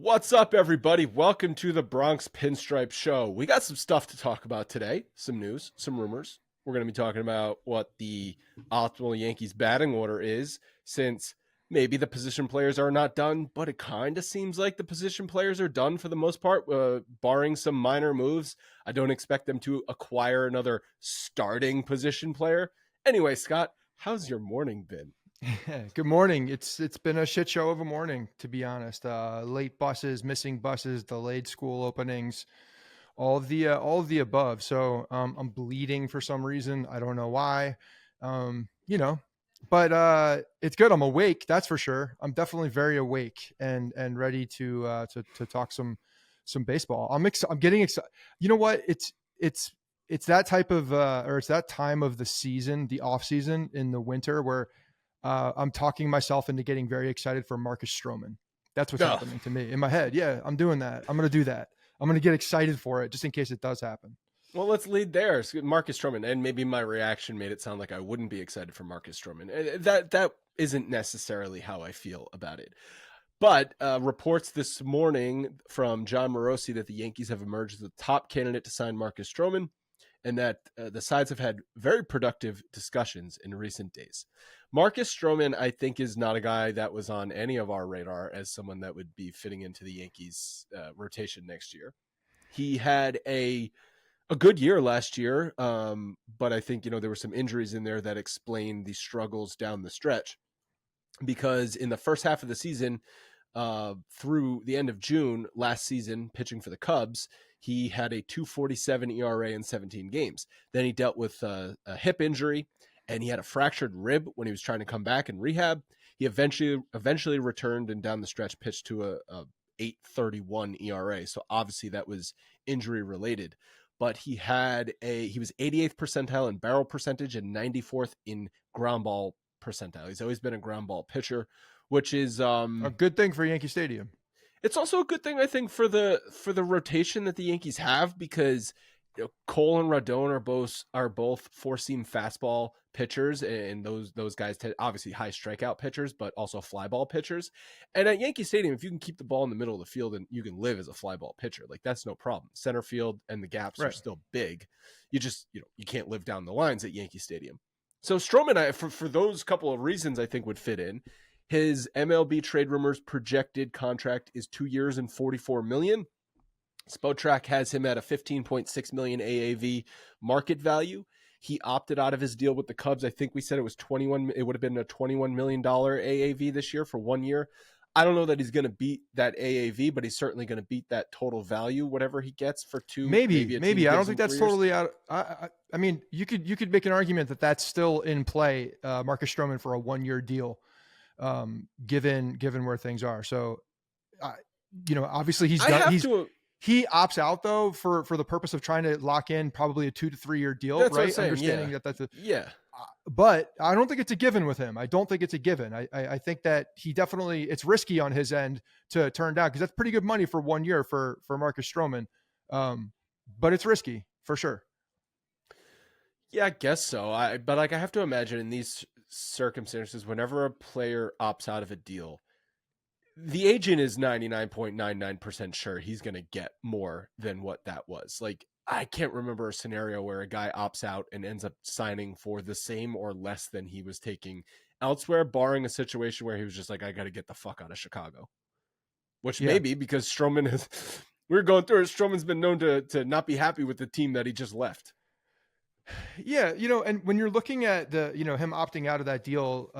What's up, everybody? Welcome to the Bronx Pinstripes show. We got some stuff to talk about today, some news, some rumors. We're going to be talking about what the optimal Yankees batting order is, since maybe the position players are not done, but it kind of seems like the position players are done for the most part, barring some minor moves. I don't expect them to acquire another starting position player. Anyway, Scott, how's your morning been? Good morning. It's been a shit show of a morning, to be honest. Late buses, missing buses, delayed school openings, all of the above. So I'm bleeding for some reason. I don't know why. But it's good. I'm awake. That's for sure. I'm definitely very awake and ready to talk some baseball. I'm getting excited. You know what? It's that type of or it's that time of the season, the off season in the winter where I'm talking myself into getting very excited for Marcus Stroman. That's what's happening to me in my head. Yeah, I'm doing that. I'm going to do that. I'm going to get excited for it just in case it does happen. Well, let's lead there. Marcus Stroman, and maybe my reaction made it sound like I wouldn't be excited for Marcus Stroman. That isn't necessarily how I feel about it. But reports this morning from John Morosi that the Yankees have emerged as the top candidate to sign Marcus Stroman, and that the sides have had very productive discussions in recent days. Marcus Stroman, I think, is not a guy that was on any of our radar as someone that would be fitting into the Yankees rotation next year. He had a good year last year, but I think, there were some injuries in there that explain the struggles down the stretch, because in the first half of the season, through the end of June last season, pitching for the Cubs, he had a 2.47 ERA in 17 games. Then he dealt with a hip injury, and he had a fractured rib when he was trying to come back and rehab. He eventually returned, and down the stretch pitched to a 8.31 ERA. So obviously that was injury related. But he was 88th percentile in barrel percentage and 94th in ground ball percentile. He's always been a ground ball pitcher, which is a good thing for Yankee Stadium. It's also a good thing, I think, for the rotation that the Yankees have, because Cole and Rodon are both four-seam fastball pitchers, and those guys obviously high strikeout pitchers, but also fly ball pitchers. And at Yankee Stadium, if you can keep the ball in the middle of the field, and you can live as a fly ball pitcher, like, that's no problem. Center field and the gaps are still big. You just you can't live down the lines at Yankee Stadium. So Stroman, for those couple of reasons, I think would fit in. His MLB trade rumors projected contract is 2 years and $44 million. Spotrac has him at a $15.6 million AAV market value. He opted out of his deal with the Cubs. I think we said it was it would have been a $21 million AAV this year for 1 year. I don't know that he's going to beat that AAV, but he's certainly going to beat that total value, whatever he gets for two. Maybe. I don't think that's totally out. I mean, you could make an argument that that's still in play. Marcus Stroman for a 1 year deal. Given where things are. So, obviously he opts out though for the purpose of trying to lock in probably a 2 to 3 year deal, that's right? Understanding that's but I don't think it's a given with him. I don't think it's a given. I think that he definitely, it's risky on his end to turn down, because that's pretty good money for 1 year for Marcus Stroman. But it's risky for sure. Yeah, I guess so. But I have to imagine in these circumstances, whenever a player opts out of a deal, the agent is 99.99% sure he's going to get more than what that was. Like, I can't remember a scenario where a guy opts out and ends up signing for the same or less than he was taking elsewhere, barring a situation where he was just like, I got to get the fuck out of Chicago. Which maybe because Stroman we're going through it, Stroman's been known to not be happy with the team that he just left. Yeah, and when you're looking at the, him opting out of that deal,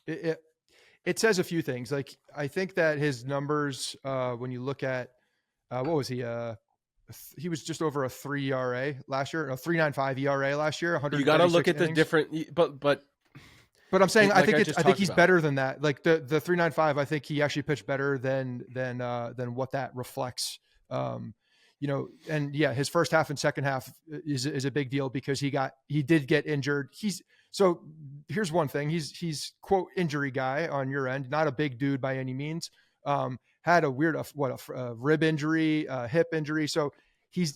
it says a few things. Like, I think that his numbers, when you look at, what was he? He was just over a 3 ERA last year, a 3.95 ERA last year. You got to look at innings. The different, but I'm saying, I think he's better than that. Like the 3.95, I think he actually pitched better than what that reflects. And his first half and second half is a big deal, because he did get injured. So here's one thing. He's quote injury guy on your end, not a big dude by any means. Had a weird, a rib injury, hip injury. So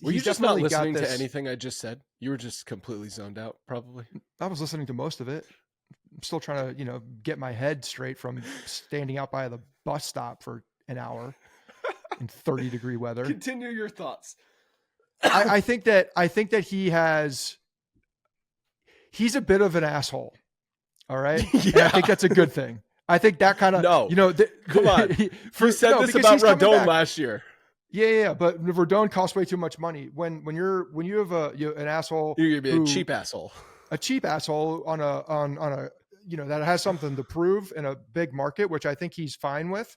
Were you just not listening to anything I just said? You were just completely zoned out, probably. I was listening to most of it. I'm still trying to, get my head straight from standing out by the bus stop for an hour. in 30-degree weather. Continue your thoughts. I think that he's a bit of an asshole. All right. Yeah. And I think that's a good thing. I think that kind of, No. Come on. You said this about Rodon last year. Yeah. But Rodon costs way too much money. When you have an asshole, you're gonna be a cheap asshole on a that has something to prove in a big market, which I think he's fine with.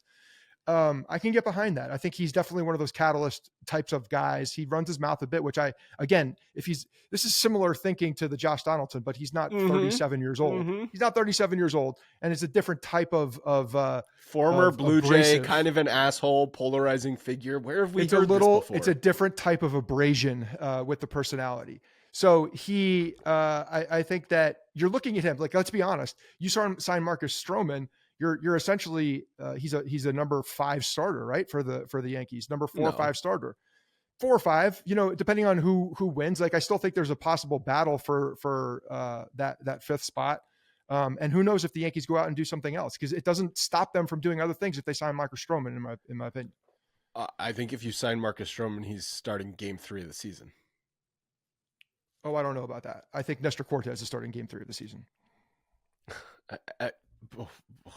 I can get behind that. I think he's definitely one of those catalyst types of guys. He runs his mouth a bit, which this is similar thinking to the Josh Donaldson, but he's not 37 years old. He's not 37 years old. And it's a different type of former Blue Jay, kind of an asshole, polarizing figure. Where have we heard this before? It's a different type of abrasion with the personality. So I think that you're looking at him, like, let's be honest, you saw him sign Marcus Stroman. You're essentially he's a number 5 starter, right? For the Yankees, number 4 or 5 starter, 4 or 5, depending on who wins. Like, I still think there's a possible battle for that 5th spot. And who knows if the Yankees go out and do something else, because it doesn't stop them from doing other things if they sign Marcus Stroman, in my opinion. I think if you sign Marcus Stroman, he's starting Game 3 of the season. Oh, I don't know about that. I think Nestor Cortez is starting Game 3 of the season.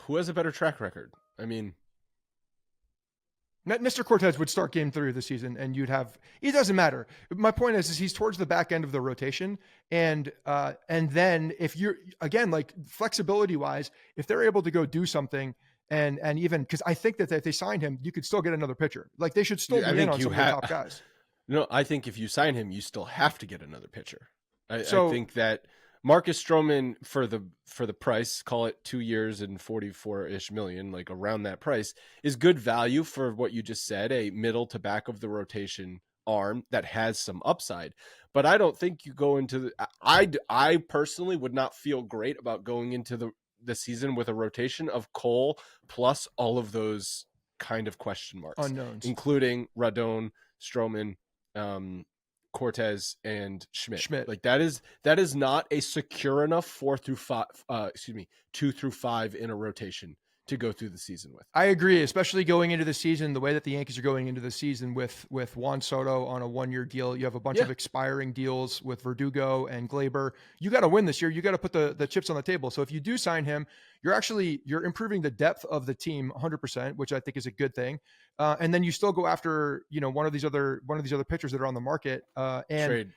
Who has a better track record? I mean, Mr. Cortez would start Game 3 of the season, and it doesn't matter. My point is he's towards the back end of the rotation. And then if you're, again, like, flexibility wise, if they're able to go do something, and even, because I think that if they sign him, you could still get another pitcher. Like, they should still be in on some of the top guys. No, I think if you sign him, you still have to get another pitcher. I think that Marcus Stroman, for the price, call it 2 years and 44-ish million, like around that price, is good value for what you just said, a middle to back of the rotation arm that has some upside. But I don't think you go into I personally would not feel great about going into the season with a rotation of Cole plus all of those kind of question marks, unknowns, including Rodon, Stroman, Cortez, and Schmidt. Like, that is not a secure enough 2 through 5 in a rotation to go through the season with. I agree, especially going into the season, the way that the Yankees are going into the season with Juan Soto on a 1-year deal. You have a bunch of expiring deals with Verdugo and Glaber. You got to win this year. You got to put the chips on the table. So if you do sign him, you're improving the depth of the team 100%, which I think is a good thing. And then you still go after, one of these other pitchers that are on the market, and trade.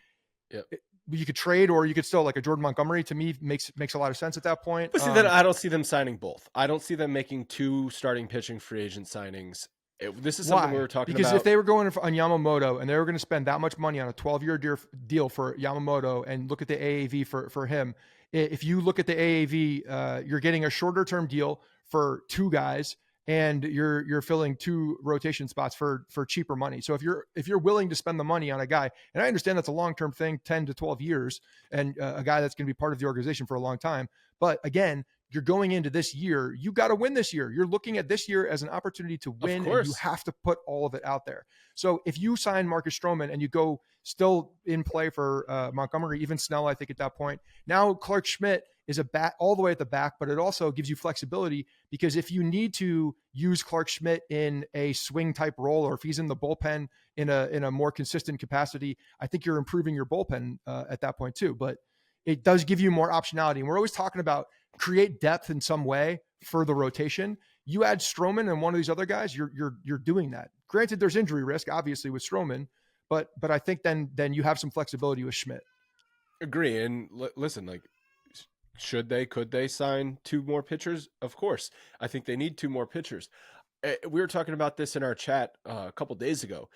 Yep. You could trade, or you could still, like, a Jordan Montgomery, to me makes a lot of sense at that point. But see, then I don't see them signing both. I don't see them making 2 starting pitching free agent signings. This is something we were talking about. Because if they were going on Yamamoto and they were going to spend that much money on a 12-year deal for Yamamoto, and look at the AAV for him, if you look at the AAV, you're getting a shorter term deal for 2 guys, and you're filling 2 rotation spots for cheaper money. So if you're willing to spend the money on a guy, and I understand that's a long-term thing, 10 to 12 years, and a guy that's going to be part of the organization for a long time. But again, you're going into this year, you got to win this year. You're looking at this year as an opportunity to win, and you have to put all of it out there. So if you sign Marcus Stroman and you go still in play for Montgomery, even Snell, I think at that point, now Clark Schmidt is a bat all the way at the back, but it also gives you flexibility, because if you need to use Clark Schmidt in a swing type role, or if he's in the bullpen in a more consistent capacity, I think you're improving your bullpen at that point too. But it does give you more optionality. And we're always talking about create depth in some way for the rotation. You add Stroman and one of these other guys, you're doing that. Granted, there's injury risk, obviously, with Stroman, but I think then you have some flexibility with Schmidt. Agree. And listen, like, could they sign 2 more pitchers? Of course. I think they need 2 more pitchers. We were talking about this in our chat a couple days ago.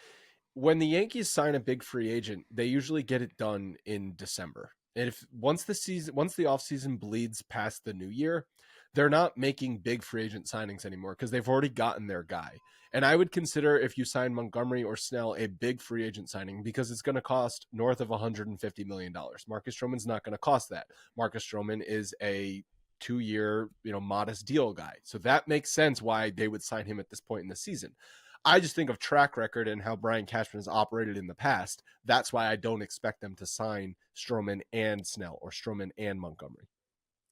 When the Yankees sign a big free agent, they usually get it done in December. And once the offseason bleeds past the new year, they're not making big free agent signings anymore, because they've already gotten their guy. And I would consider, if you sign Montgomery or Snell, a big free agent signing, because it's going to cost north of $150 million. Marcus Stroman's not going to cost that. Marcus Stroman is a 2-year, modest deal guy. So that makes sense why they would sign him at this point in the season. I just think of track record and how Brian Cashman has operated in the past. That's why I don't expect them to sign Stroman and Snell, or Stroman and Montgomery.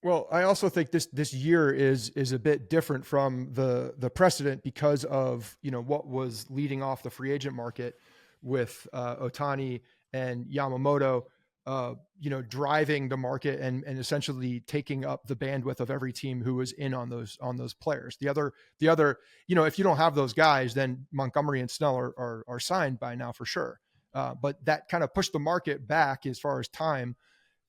Well, I also think this year is a bit different from the precedent because of what was leading off the free agent market with Otani and Yamamoto, driving the market and essentially taking up the bandwidth of every team who was in on those players. The other, if you don't have those guys, then Montgomery and Snell are signed by now for sure. But that kind of pushed the market back as far as time,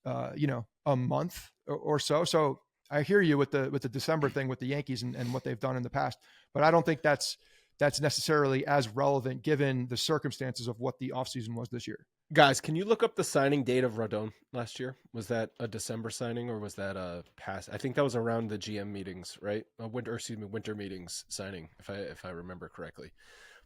a month or so. So I hear you with the December thing with the Yankees and what they've done in the past, but I don't think that's necessarily as relevant given the circumstances of what the offseason was this year. Guys, can you look up the signing date of Rodon last year? Was that a December signing or was that a past? I think that was around the GM meetings, right? Winter meetings signing, if I remember correctly.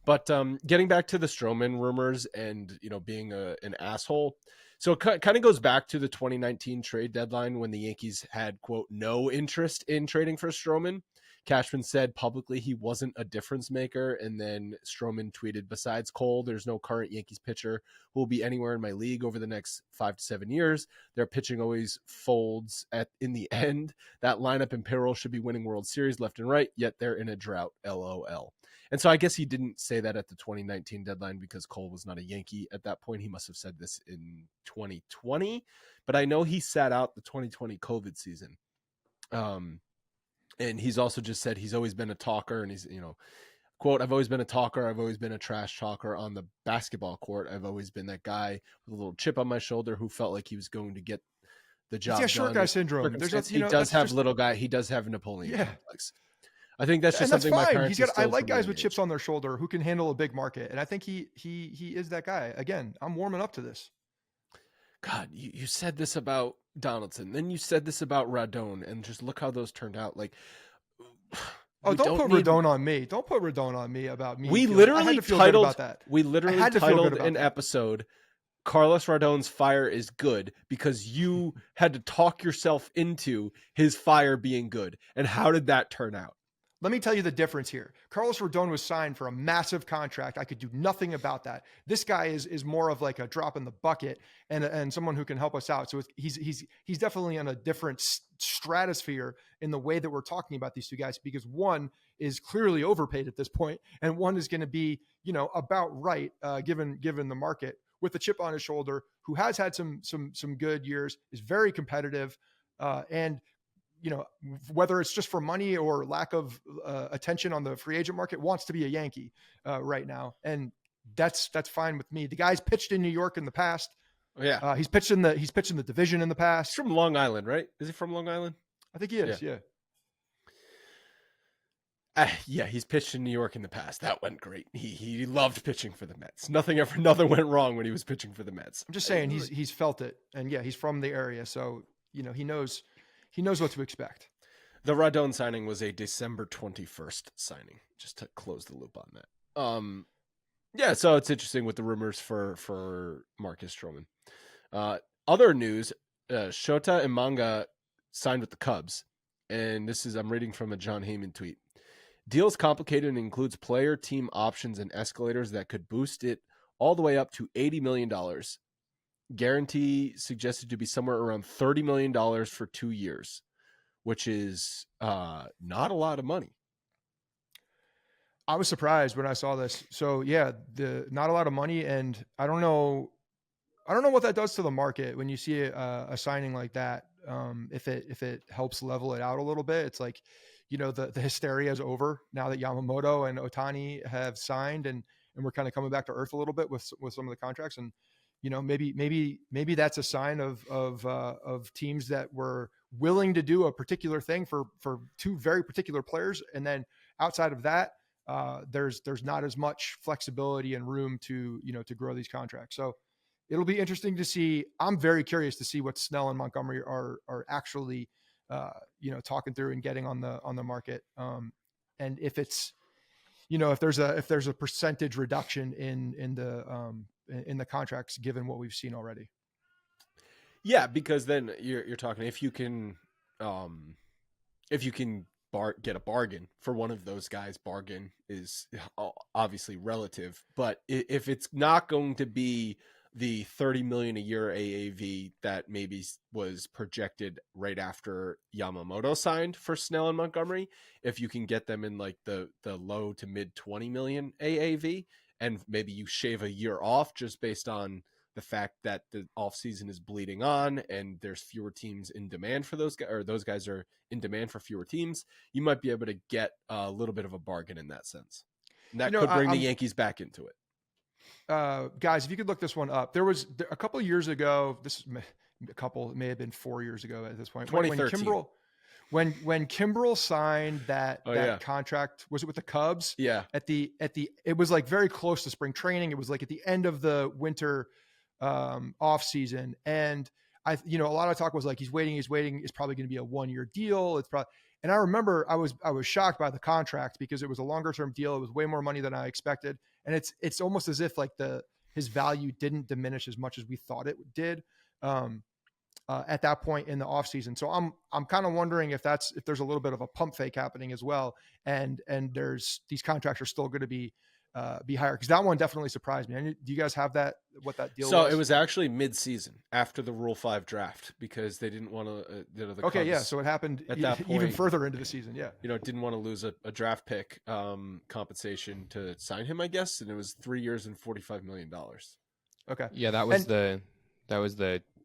But getting back to the Stroman rumors and being an asshole, so it kind of goes back to the 2019 trade deadline when the Yankees had quote no interest in trading for Stroman. Cashman said publicly he wasn't a difference maker, and then Stroman tweeted, "Besides Cole, there's no current Yankees pitcher who will be anywhere in my league over the next 5 to 7 years. Their pitching always folds in the end. That lineup and payroll should be winning World Series left and right, yet they're in a drought. LOL." And so I guess he didn't say that at the 2019 deadline because Cole was not a Yankee at that point. He must have said this in 2020, but I know he sat out the 2020 COVID season. And he's also just said he's always been a talker, and he's, quote, "I've always been a talker. I've always been a trash talker on the basketball court. I've always been that guy with a little chip on my shoulder who felt like he was going to get the job done." Short guy syndrome. He does have little guy. He does have Napoleon complex. I think that's just and something that's fine. my parents. I like guys with chips on their shoulder who can handle a big market, and I think he is that guy. Again, I'm warming up to this. God, you said this about Donaldson, then you said this about Rodon, and just look how those turned out. Like, don't put Rodon on me. Don't put Rodon on me about me. We literally titled about that. We literally titled an episode, "Carlos Rodon's fire is good," because you had to talk yourself into his fire being good. And how did that turn out? Let me tell you the difference here. Carlos Rodon was signed for a massive contract. I could do nothing about that. This guy is more of like a drop in the bucket and someone who can help us out. So he's definitely on a different stratosphere in the way that we're talking about these two guys, because one is clearly overpaid at this point, and one is going to be, about right, given the market, with a chip on his shoulder, who has had some good years, is very competitive, and whether it's just for money or lack of attention on the free agent market, wants to be a Yankee right now. And that's fine with me. The guy's pitched in New York in the past. Yeah. He's pitched in the division in the past. He's from Long Island, right? Is he from Long Island? I think he is. Yeah. Yeah, he's pitched in New York in the past. That went great. He loved pitching for the Mets. Nothing went wrong when he was pitching for the Mets. I'm just saying he's felt it, and yeah, he's from the area, so he knows what to expect. The Rodon signing was a December 21st signing, just to close the loop on that. Yeah, so it's interesting with the rumors for Marcus Stroman. Other news: Shota Imanga signed with the Cubs, and I'm reading from a John Heyman tweet. Deal is complicated and includes player, team options, and escalators that could boost it all the way up to $80 million. Guarantee suggested to be somewhere around $30 million for 2 years, which is not a lot of money. I was surprised when I saw this. So yeah, not a lot of money, and I don't know what that does to the market when you see a signing like that. If it helps level it out a little bit, it's like, the hysteria is over now that Yamamoto and Otani have signed, and we're kind of coming back to earth a little bit with some of the contracts, and maybe that's a sign of teams that were willing to do a particular thing for two very particular players, and then outside of that, there's not as much flexibility and room to grow these contracts. So it'll be interesting to see. I'm very curious to see what Snell and Montgomery are actually talking through and getting on the market, and if it's if there's a percentage reduction in the contracts given what we've seen already. Yeah, because then you're talking if you can get a bargain for one of those guys. Bargain is obviously relative, but if it's not going to be the $30 million a year AAV that maybe was projected right after Yamamoto signed for Snell and Montgomery, if you can get them in like the low to mid 20 million AAV, and maybe you shave a year off just based on the fact that the offseason is bleeding on and there's fewer teams in demand for those guys, or those guys are in demand for fewer teams, you might be able to get a little bit of a bargain in that sense. And that could bring the Yankees back into it. Guys, if you could look this one up, there was a couple of years ago, it may have been 4 years ago at this point, 2013. when Kimbrel signed that contract, was it with the Cubs? Yeah. It was like very close to spring training. It was like at the end of the winter off season. And a lot of talk was like, he's waiting. It's probably going to be a 1-year deal. And I remember I was shocked by the contract because it was a longer term deal. It was way more money than I expected. And it's almost as if like his value didn't diminish as much as we thought it did at that point in the offseason. So I'm kind of wondering if there's a little bit of a pump fake happening as well. And there's these contracts are still going to be higher, because that one definitely surprised me. Do you guys have what that deal was? So it was actually mid-season after the Rule 5 draft, because they didn't want to the Cubs, so it happened at that point, even further into the season. Didn't want to lose a draft pick compensation to sign him, I guess, and it was 3 years and $45 million. Okay. Yeah, that was the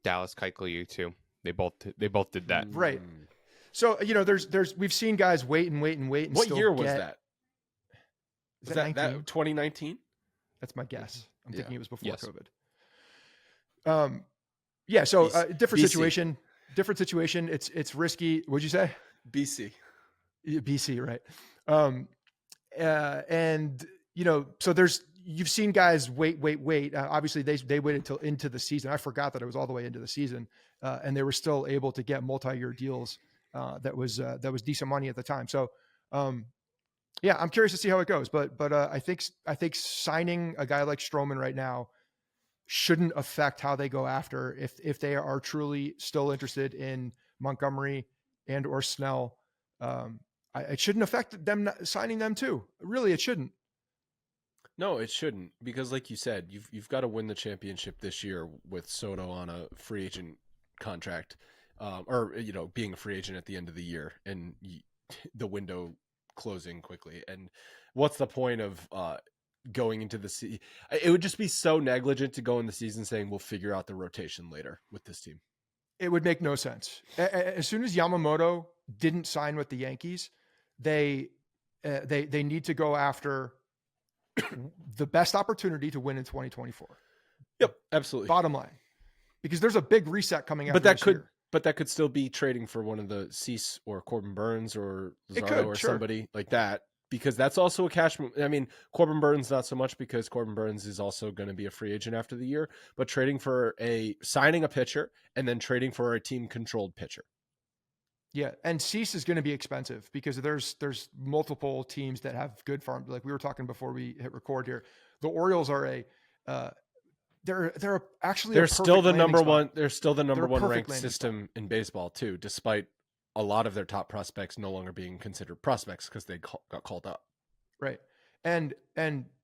Dallas Keuchel year too. They both did that. Right. So we've seen guys wait and wait and wait. And what year was that? Is that 2019? That's my guess. I'm thinking it was before COVID. So different situation. Different situation. It's risky. What'd you say? BC, right? So you've seen guys wait. Obviously, they waited until into the season. I forgot that it was all the way into the season, and they were still able to get multi-year deals. That was decent money at the time. So. I'm curious to see how it goes, but I think signing a guy like Stroman right now shouldn't affect how they go after, if they are truly still interested in Montgomery and or Snell. It shouldn't affect them signing them too. Really, it shouldn't. No, it shouldn't, because like you said, you've got to win the championship this year with Soto on a free agent contract, or being a free agent at the end of the year, and the window closing quickly. And what's the point of going into the season? It would just be so negligent to go in the season saying we'll figure out the rotation later with this team. It would make no sense. As soon as Yamamoto didn't sign with the Yankees, they need to go after the best opportunity to win in 2024. Yep, absolutely. Bottom line, because there's a big reset coming out. But that could still be trading for one of the Cease or Corbin Burns or Luzardo or somebody like that, because that's also a cash move. I mean, Corbin Burns, not so much, because Corbin Burns is also going to be a free agent after the year, but signing a pitcher and then trading for a team controlled pitcher. Yeah. And Cease is going to be expensive because there's multiple teams that have good farm. Like we were talking before we hit record here, the Orioles are they're still the number one. They're still the number one ranked system in baseball too, despite a lot of their top prospects no longer being considered prospects because they got called up. Right, and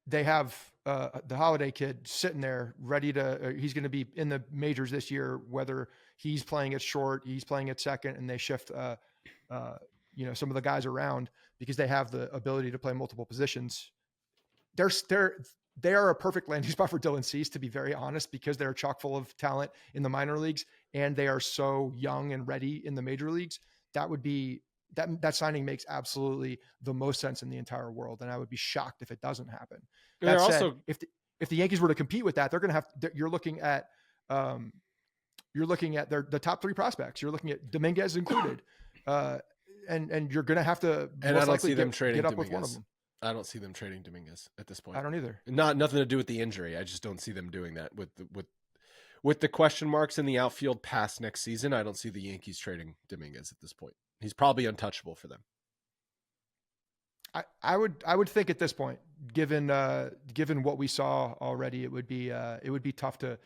they have the Holiday kid sitting there ready to. He's going to be in the majors this year, whether he's playing at short, he's playing at second, and they shift some of the guys around because they have the ability to play multiple positions. They are a perfect landing spot for Dylan Cease, to be very honest, because they're chock full of talent in the minor leagues and they are so young and ready in the major leagues. That signing makes absolutely the most sense in the entire world. And I would be shocked if it doesn't happen. That said, also, if the Yankees were to compete with that, they're going to have, you're looking at the top three prospects. You're looking at Dominguez included. And you're going to have to, and I don't see them trading get up Dominguez. With one of them. I don't see them trading Dominguez at this point. I don't either. Nothing to do with the injury. I just don't see them doing that with the question marks in the outfield past next season. I don't see the Yankees trading Dominguez at this point. He's probably untouchable for them. I would think at this point, given what we saw already, it would be tough to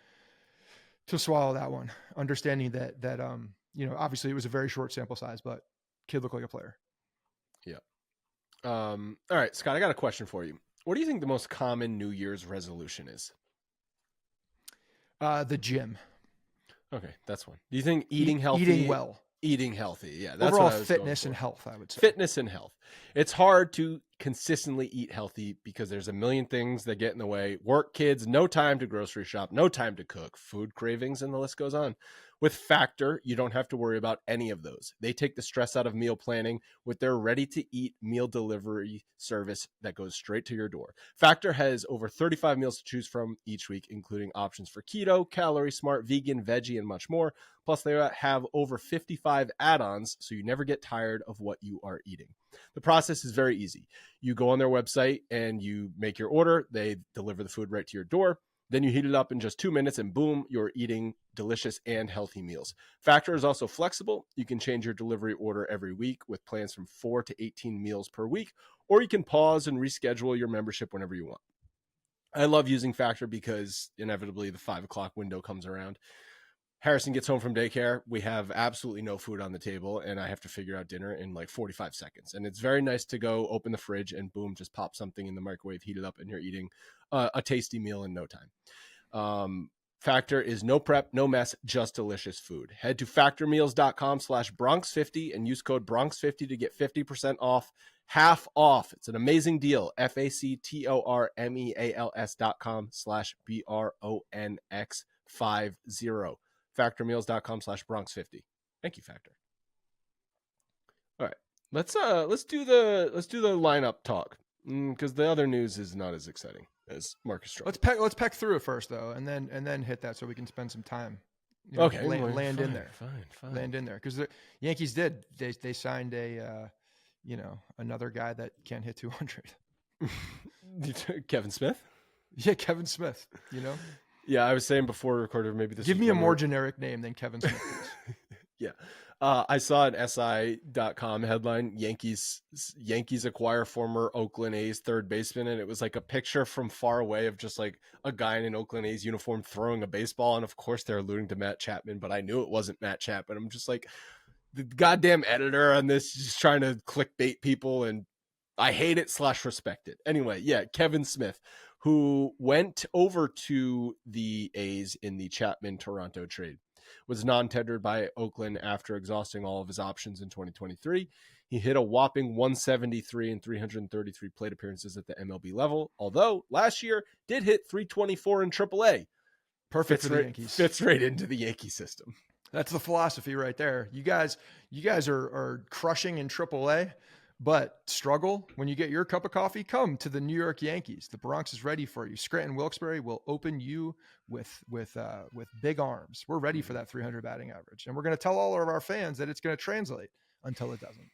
swallow that one. Understanding that obviously it was a very short sample size, but kid looked like a player. Yeah. All right, Scott, I got a question for you. What do you think the most common New Year's resolution is? The gym. Okay, that's one. Do you think eating healthy? Eating well. Eating healthy. Yeah, that's Overall what I was fitness going and for. health, I would say. Fitness and health. It's hard to consistently eat healthy because there's a million things that get in the way. Work, kids, no time to grocery shop, no time to cook, food cravings, and the list goes on. With Factor, you don't have to worry about any of those. They take the stress out of meal planning with their ready-to-eat meal delivery service that goes straight to your door. Factor has over 35 meals to choose from each week, including options for keto, calorie smart, vegan, veggie, and much more. Plus, they have over 55 add-ons, so you never get tired of what you are eating. The process is very easy. You go on their website and you make your order. They deliver the food right to your door. Then you heat it up in just 2 minutes and boom, you're eating delicious and healthy meals. Factor is also flexible. You can change your delivery order every week with plans from 4 to 18 meals per week, or you can pause and reschedule your membership whenever you want. I love using Factor because inevitably the 5 o'clock window comes around. Harrison gets home from daycare. We have absolutely no food on the table, and I have to figure out dinner in like 45 seconds. And it's very nice to go open the fridge and boom, just pop something in the microwave, heat it up, and you're eating a tasty meal in no time. Factor is no prep, no mess, just delicious food. Head to factormeals.com/Bronx50 and use code Bronx50 to get 50% off, half off. It's an amazing deal. FACTORMEALS.com/BRONX50. Factormeals.com/Bronx50. Thank you, Factor. All right, let's do the lineup talk because the other news is not as exciting as Marcus Stroman. Let's peck through it first though, and then hit that so we can spend some time. Okay, land fine, in there. Fine. Land in there because the Yankees did. They signed a another guy that can't hit 200. Kevin Smith. Yeah, Kevin Smith. Yeah, I was saying before we recorded, maybe this. Give me a more generic name than Kevin Smith, please. Yeah. I saw an SI.com headline, Yankees acquire former Oakland A's third baseman, and it was like a picture from far away of just like a guy in an Oakland A's uniform throwing a baseball, and of course they're alluding to Matt Chapman, but I knew it wasn't Matt Chapman. I'm just like, the goddamn editor on this is just trying to clickbait people, and I hate it / respect it. Anyway, yeah, Kevin Smith, who went over to the A's in the Chapman-Toronto trade, was non-tendered by Oakland after exhausting all of his options in 2023. He hit a whopping 173 in 333 plate appearances at the MLB level, although last year did hit 324 in AAA. Perfect for the Yankees. Fits right into the Yankee system. That's the philosophy right there. You guys are crushing in AAA, but struggle when you get your cup of coffee. Come to the New York Yankees. The Bronx is ready for you. Scranton Wilkes-Barre will open you with big arms. We're ready for that 300 batting average, and we're going to tell all of our fans that it's going to translate until it doesn't.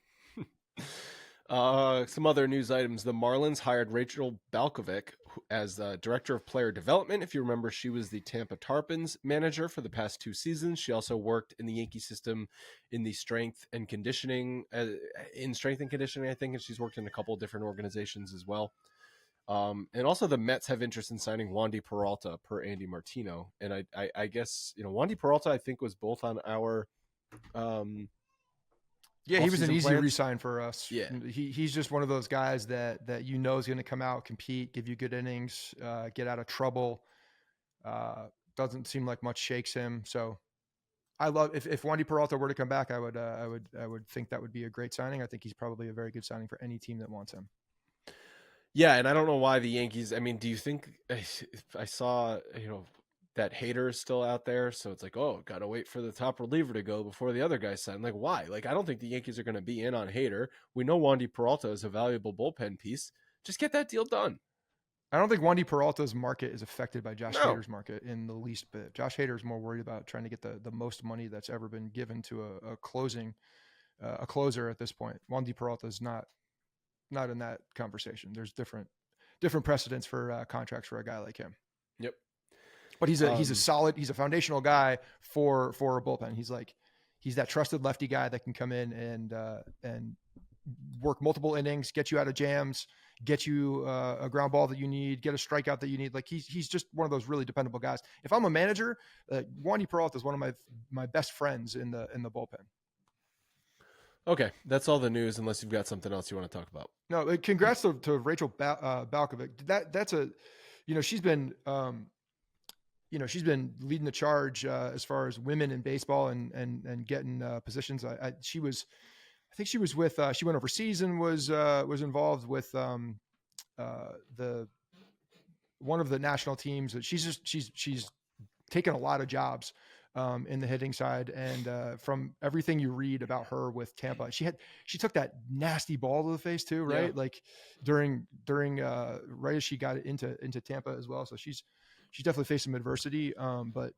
Some other news items. The Marlins hired Rachel Balkovec as director of player development. If you remember, she was the Tampa Tarpons manager for the past 2 seasons. She also worked in the Yankee system in the strength and conditioning, I think, and she's worked in a couple of different organizations as well. And also the Mets have interest in signing Wandy Peralta per Andy Martino. And I guess, Wandy Peralta, I think, was both on our, yeah, he was an easy plans. re-sign for us. Yeah. He's just one of those guys that is going to come out, compete, give you good innings, get out of trouble. Doesn't seem like much shakes him. So I love if Wandy Peralta were to come back, I would think that would be a great signing. I think he's probably a very good signing for any team that wants him. Yeah, and I don't know why the Yankees. I mean, do you think I saw that Hader is still out there? So it's like, oh, gotta wait for the top reliever to go before the other guy sign. Like, why? Like, I don't think the Yankees are going to be in on Hader. We know Wandy Peralta is a valuable bullpen piece. Just get that deal done. I don't think Wandy Peralta's market is affected by Josh Hader's market in the least bit. Josh Hader is more worried about trying to get the most money that's ever been given to a closer at this point. Wandy Peralta is not in that conversation. There's different precedents for contracts for a guy like him. Yep. But he's a foundational guy for a bullpen. He's that trusted lefty guy that can come in and work multiple innings, get you out of jams, get you a ground ball that you need, get a strikeout that you need. Like he's just one of those really dependable guys. If I'm a manager, Wandy Peralta is one of my best friends in the bullpen. Okay, that's all the news. Unless you've got something else you want to talk about. No, congrats to Rachel Balkovec. That's she's been she's been leading the charge as far as women in baseball and getting positions. I think she was with, she went overseas and was involved with the one of the national teams. She's taken a lot of jobs in the hitting side. And from everything you read about her with Tampa, she took that nasty ball to the face too, right? Yeah. Like during right as she got into Tampa as well. So she's definitely faced some adversity. But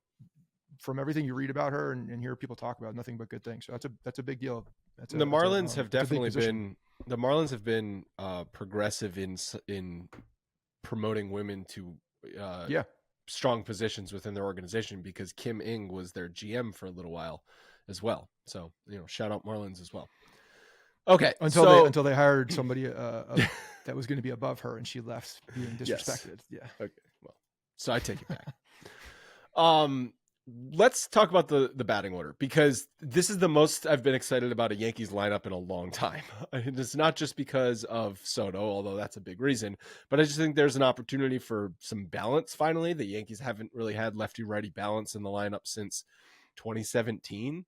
from everything you read about her and hear people talk about, nothing but good things. So that's a big deal. The Marlins have definitely been progressive in promoting women to strong positions within their organization, because Kim Ng was their GM for a little while as well. So, shout out Marlins as well. Okay. Until they hired somebody that was going to be above her and she left being disrespected. Yes. Yeah. Okay. Well, so I take it back. Let's talk about the batting order, because this is the most I've been excited about a Yankees lineup in a long time. It's not just because of Soto, although that's a big reason, but I just think there's an opportunity for some balance finally. The Yankees haven't really had lefty-righty balance in the lineup since 2017,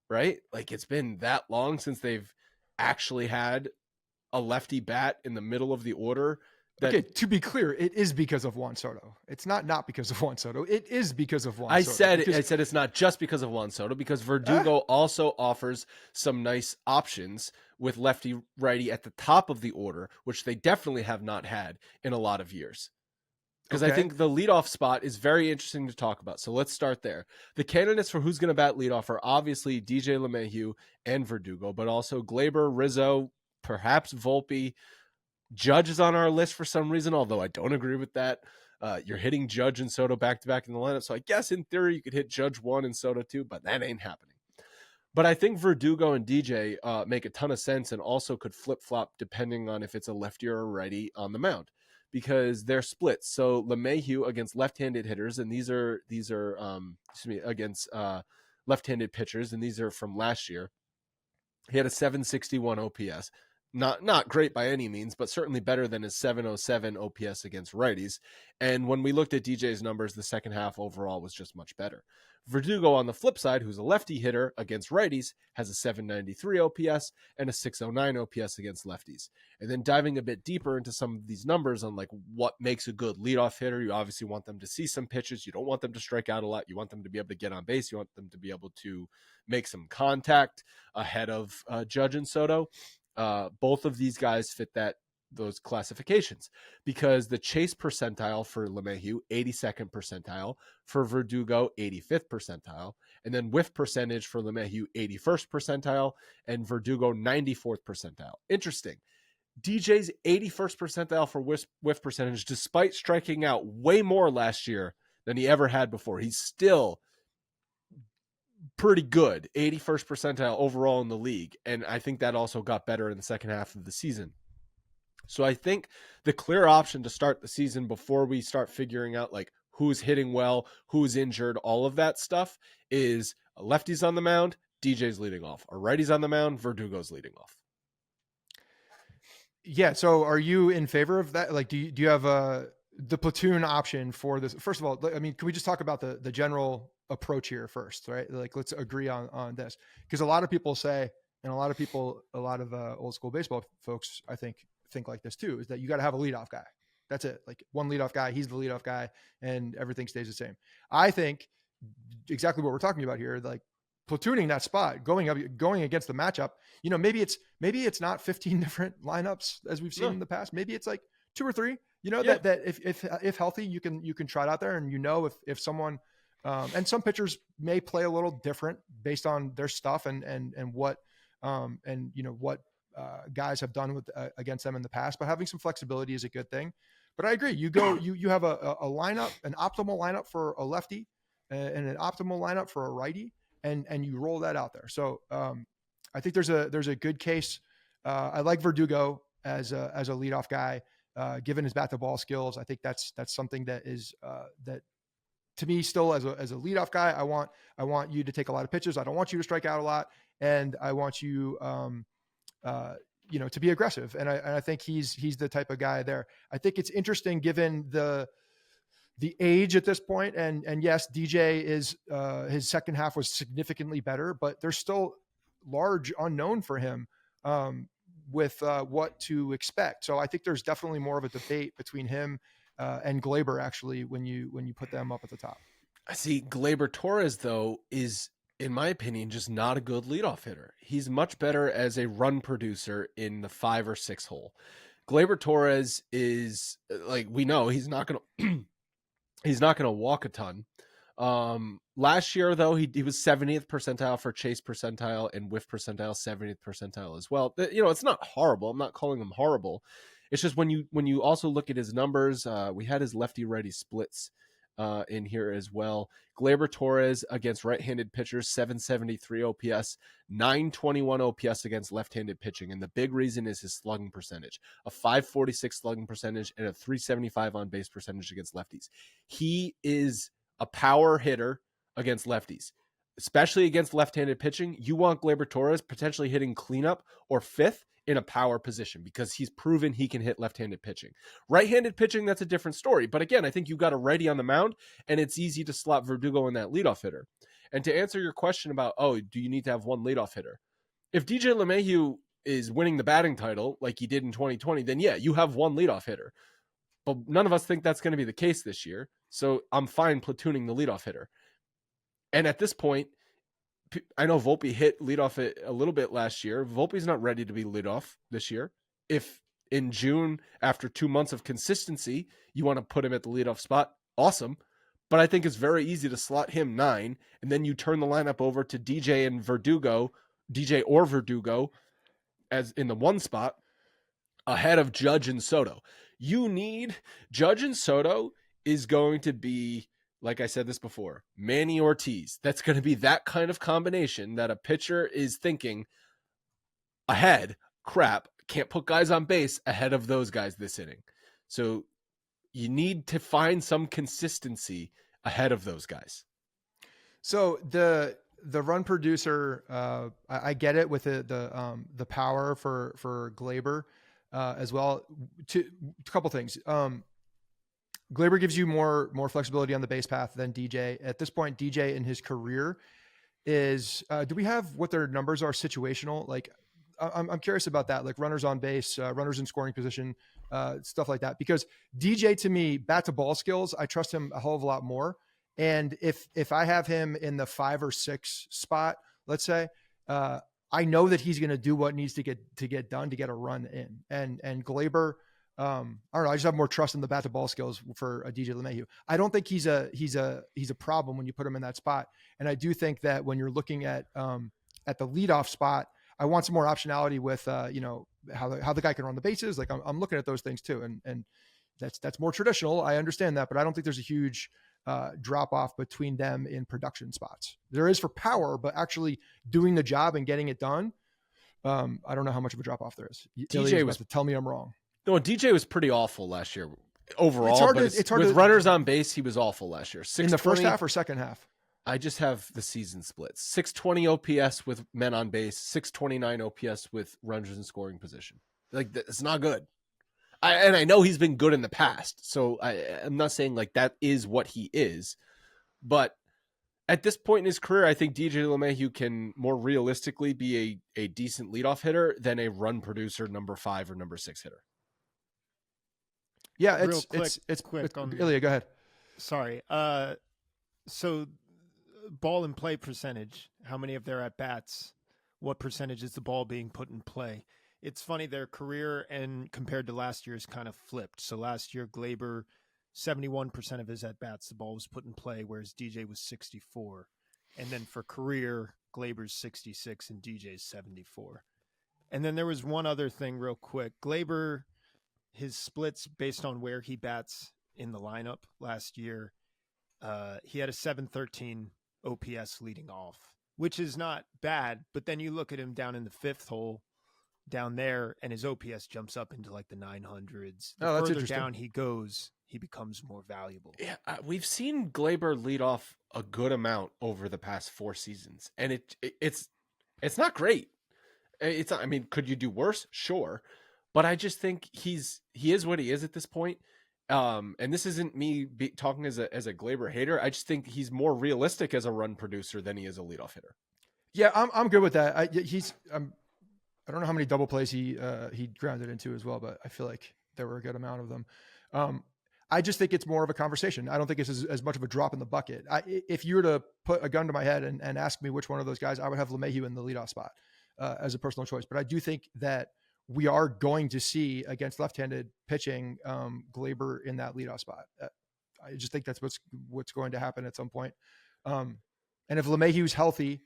right? Like, it's been that long since they've actually had a lefty bat in the middle of the order. Okay, to be clear, it is because of Juan Soto. It's not because of Juan Soto. It is because of Juan Soto. I said it's not just because of Juan Soto, because Verdugo also offers some nice options with lefty-righty at the top of the order, which they definitely have not had in a lot of years. Because I think the leadoff spot is very interesting to talk about. So let's start there. The candidates for who's going to bat leadoff are obviously DJ LeMahieu and Verdugo, but also Glaber, Rizzo, perhaps Volpe. Judge is on our list for some reason, although I don't agree with that. You're hitting Judge and Soto back-to-back in the lineup, so I guess in theory you could hit Judge 1 and Soto 2, but that ain't happening. But I think Verdugo and DJ make a ton of sense and also could flip-flop depending on if it's a lefty or a righty on the mound, because they're split. So LeMahieu against left-handed hitters, and these are against left-handed pitchers, and these are from last year. He had a 761 OPS. Not great by any means, but certainly better than his 707 OPS against righties. And when we looked at DJ's numbers, the second half overall was just much better. Verdugo, on the flip side, who's a lefty hitter against righties, has a 793 OPS and a 609 OPS against lefties. And then diving a bit deeper into some of these numbers on like what makes a good leadoff hitter, you obviously want them to see some pitches. You don't want them to strike out a lot. You want them to be able to get on base. You want them to be able to make some contact ahead of Judge and Soto. Both of these guys fit those classifications, because the chase percentile for LeMahieu, 82nd percentile, for Verdugo, 85th percentile, and then whiff percentage for LeMahieu, 81st percentile, and Verdugo, 94th percentile. Interesting. DJ's 81st percentile for whiff percentage, despite striking out way more last year than he ever had before. He's still pretty good, 81st percentile overall in the league. And I think that also got better in the second half of the season. So I think the clear option to start the season before we start figuring out like who's hitting well, who's injured, all of that stuff, is lefties on the mound, DJ's leading off. Or righties on the mound, Verdugo's leading off. Yeah. So are you in favor of that? Like, do you have the platoon option for this? First of all, I mean, can we just talk about the general approach here first, right? Like, let's agree on this, because a lot of people say, and a lot of old school baseball folks, I think like this too, is that you got to have a leadoff guy. That's it. Like, one leadoff guy, he's the leadoff guy, and everything stays the same. I think exactly what we're talking about here, like platooning that spot, going against the matchup. Maybe it's not 15 different lineups as we've seen in the past. Maybe it's like 2 or 3. That if healthy, you can try it out there, and if someone. And some pitchers may play a little different based on their stuff and what what guys have done against them in the past. But having some flexibility is a good thing. But I agree. You have a lineup, an optimal lineup for a lefty, and an optimal lineup for a righty, and you roll that out there. So I think there's a good case. I like Verdugo as a leadoff guy, given his bat to ball skills. I think that's something that is that. To me, still as a leadoff guy, I want you to take a lot of pitches. I don't want you to strike out a lot, and I want you, to be aggressive. And I think he's the type of guy there. I think it's interesting given the the age at this point. And yes, DJ is his second half was significantly better, but there's still large unknown for him with what to expect. So I think there's definitely more of a debate between him and Glaber actually when you put them up at the top. I see Glaber Torres though is, in my opinion, just not a good leadoff hitter. He's much better as a run producer in the 5 or 6 hole. Glaber Torres is, like, we know he's not going to he's not going to walk a ton. Last year though, he was 70th percentile for chase percentile and whiff percentile, 70th percentile as well. You know, it's not horrible. I'm not calling him horrible. It's just when you also look at his numbers, we had his lefty righty splits in here as well. Glaber Torres against right-handed pitchers, 773 OPS, 921 OPS against left-handed pitching. And the big reason is his slugging percentage, a 546 slugging percentage and a 375 on base percentage against lefties. He is a power hitter against lefties, especially against left-handed pitching. You want Glaber Torres potentially hitting cleanup or fifth in a power position because he's proven he can hit left-handed pitching. Right-handed pitching, that's a different story. But again, I think you got a righty on the mound, and it's easy to slot Verdugo in that leadoff hitter. And to answer your question about, oh, do you need to have one leadoff hitter? If DJ LeMahieu is winning the batting title like he did in 2020, then yeah, you have one leadoff hitter. But none of us think that's going to be the case this year. So I'm fine platooning the leadoff hitter. And at this point, I know Volpe hit leadoff a little bit last year. Volpe's not ready to be leadoff this year. If in June, after 2 months of consistency, you want to put him at the leadoff spot, awesome. But I think it's very easy to slot him 9, and then you turn the lineup over to DJ and Verdugo, DJ or Verdugo, as in the 1 spot, ahead of Judge and Soto. You need Judge and Soto is going to be, like I said this before, Manny Ortiz. That's going to be that kind of combination that a pitcher is thinking ahead, crap, can't put guys on base ahead of those guys this inning. So you need to find some consistency ahead of those guys. So the run producer, I get it with the power for Glaber as well. A couple things. Glaber gives you more flexibility on the base path than DJ. At this point, DJ in his career is, do we have what their numbers are situational? Like, I'm curious about that, like runners on base, runners in scoring position, stuff like that. Because DJ, to me, bat to ball skills, I trust him a hell of a lot more. And if I have him in the 5 or 6 spot, let's say, I know that he's going to do what needs to get done to get a run in. And Glaber, I don't know. I just have more trust in the bat to ball skills for a DJ LeMahieu. I don't think he's a problem when you put him in that spot. And I do think that when you're looking at the leadoff spot, I want some more optionality with, how the guy can run the bases. Like I'm looking at those things too. And that's more traditional. I understand that, but I don't think there's a huge drop off between them in production spots. There is for power, but actually doing the job and getting it done. I don't know how much of a drop off there is. DJ was to tell me I'm wrong. No, DJ was pretty awful last year overall. It's hard with runners on base, he was awful last year. In the first half or second half? I just have the season splits. 620 OPS with men on base, 629 OPS with runners in scoring position. Like, it's not good. I know he's been good in the past, so I'm not saying like that is what he is. But at this point in his career, I think DJ LeMahieu can more realistically be a decent leadoff hitter than a run producer number 5 or number 6 hitter. Yeah, it's quick on Ilya, go ahead. Sorry. So ball in play percentage, how many of their at bats, what percentage is the ball being put in play? It's funny, their career and compared to last year's kind of flipped. So last year, Glaber, 71% of his at bats, the ball was put in play, whereas DJ was 64. And then for career, Glaber's 66 and DJ's 74. And then there was one other thing real quick. Glaber, his splits based on where he bats in the lineup last year, he had a 713 OPS leading off, which is not bad. But then you look at him down in the 5th hole down there, and his OPS jumps up into like the 900s. The further down he goes, he becomes more valuable. Yeah, we've seen Glaber lead off a good amount over the past 4 seasons, and it's not great. It's not, I mean, could you do worse? Sure. But I just think he is what he is at this point. And this isn't me talking as a Gleyber hater. I just think he's more realistic as a run producer than he is a leadoff hitter. Yeah, I'm good with that. I don't know how many double plays he grounded into as well, but I feel like there were a good amount of them. I just think it's more of a conversation. I don't think it's as much of a drop in the bucket. If you were to put a gun to my head and ask me which one of those guys, I would have LeMahieu in the leadoff spot as a personal choice. But I do think that we are going to see against left-handed pitching Gleyber in that leadoff spot. I just think that's what's going to happen at some point. And if LeMahieu's healthy,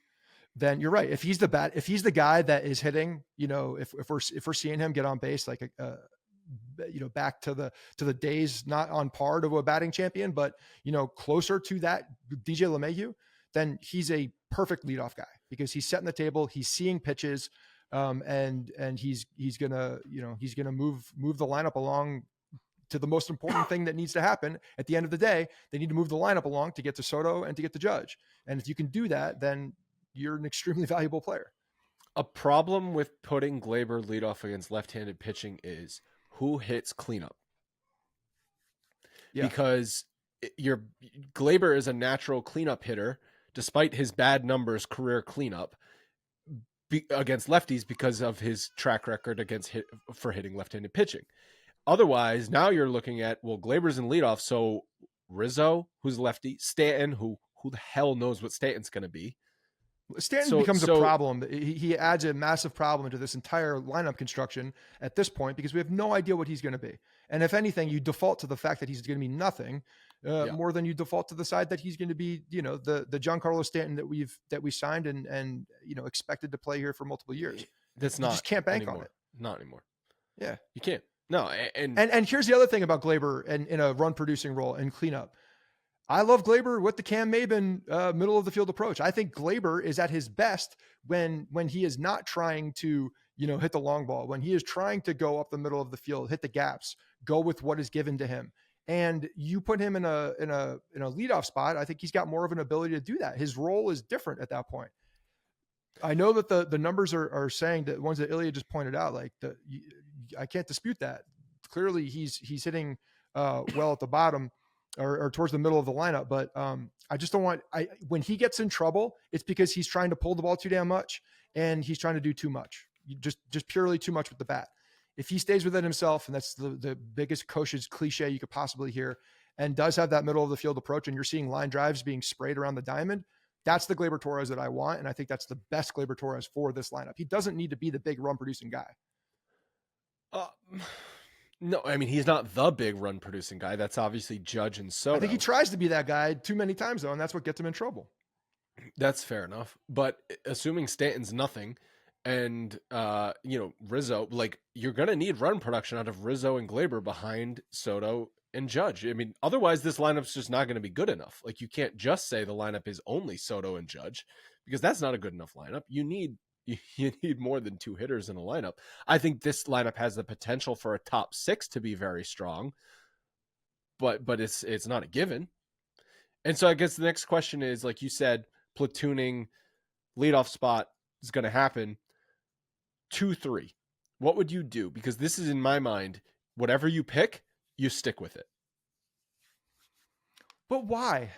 then you're right. If he's the guy that is hitting, if we're seeing him get on base like back to the days not on par to a batting champion, but closer to that DJ LeMahieu, then he's a perfect leadoff guy because he's setting the table, he's seeing pitches, and he's gonna move the lineup along to the most important thing that needs to happen at the end of the day. They need to move the lineup along to get to Soto and to get to Judge, and if you can do that, then you're an extremely valuable player. A problem with putting Gleyber leadoff against left-handed pitching is who hits cleanup. Yeah. Because Gleyber is a natural cleanup hitter, despite his bad numbers, career cleanup against lefties because of his track record for hitting left-handed pitching. Otherwise, now you're looking at, well, Gleyber's in leadoff, so Rizzo, who's lefty, Stanton, who the hell knows what Stanton's going to be. Stanton becomes a problem. He adds a massive problem to this entire lineup construction at this point because we have no idea what he's going to be. And if anything, you default to the fact that he's going to be nothing more than you default to the side that he's going to be, the Giancarlo Stanton that we signed and expected to play here for multiple years. That's you just can't bank anymore. on it. Not anymore. Yeah, you can't. No, and here's the other thing about Gleyber and in a run producing role and cleanup. I love Gleyber with the Cam Maben middle of the field approach. I think Gleyber is at his best when he is not trying to, hit the long ball, when he is trying to go up the middle of the field, hit the gaps, go with what is given to him. And you put him in a leadoff spot. I think he's got more of an ability to do that. His role is different at that point. I know that the numbers are saying that ones that Ilya just pointed out, I can't dispute that. Clearly he's hitting well at the bottom. Or towards the middle of the lineup. But I just don't want, when he gets in trouble, it's because he's trying to pull the ball too damn much and he's trying to do too much, just purely too much with the bat. If he stays within himself, and that's the biggest coach's cliche you could possibly hear, and does have that middle of the field approach, and you're seeing line drives being sprayed around the diamond, that's the Gleyber Torres that I want. And I think that's the best Gleyber Torres for this lineup. He doesn't need to be the big run producing guy. No, I mean, he's not the big run producing guy. That's obviously Judge and Soto. I think he tries to be that guy too many times, though, and that's what gets him in trouble. That's fair enough. But assuming Stanton's nothing and, Rizzo, you're going to need run production out of Rizzo and Gleyber behind Soto and Judge. I mean, otherwise this lineup's just not going to be good enough. You can't just say the lineup is only Soto and Judge because that's not a good enough lineup. You need more than two hitters in a lineup. I think this lineup has the potential for a top six to be very strong, but it's not a given. And so I guess the next question is, like you said, platooning leadoff spot is going to happen. 2-3. What would you do? Because this is, in my mind, whatever you pick, you stick with it. But why?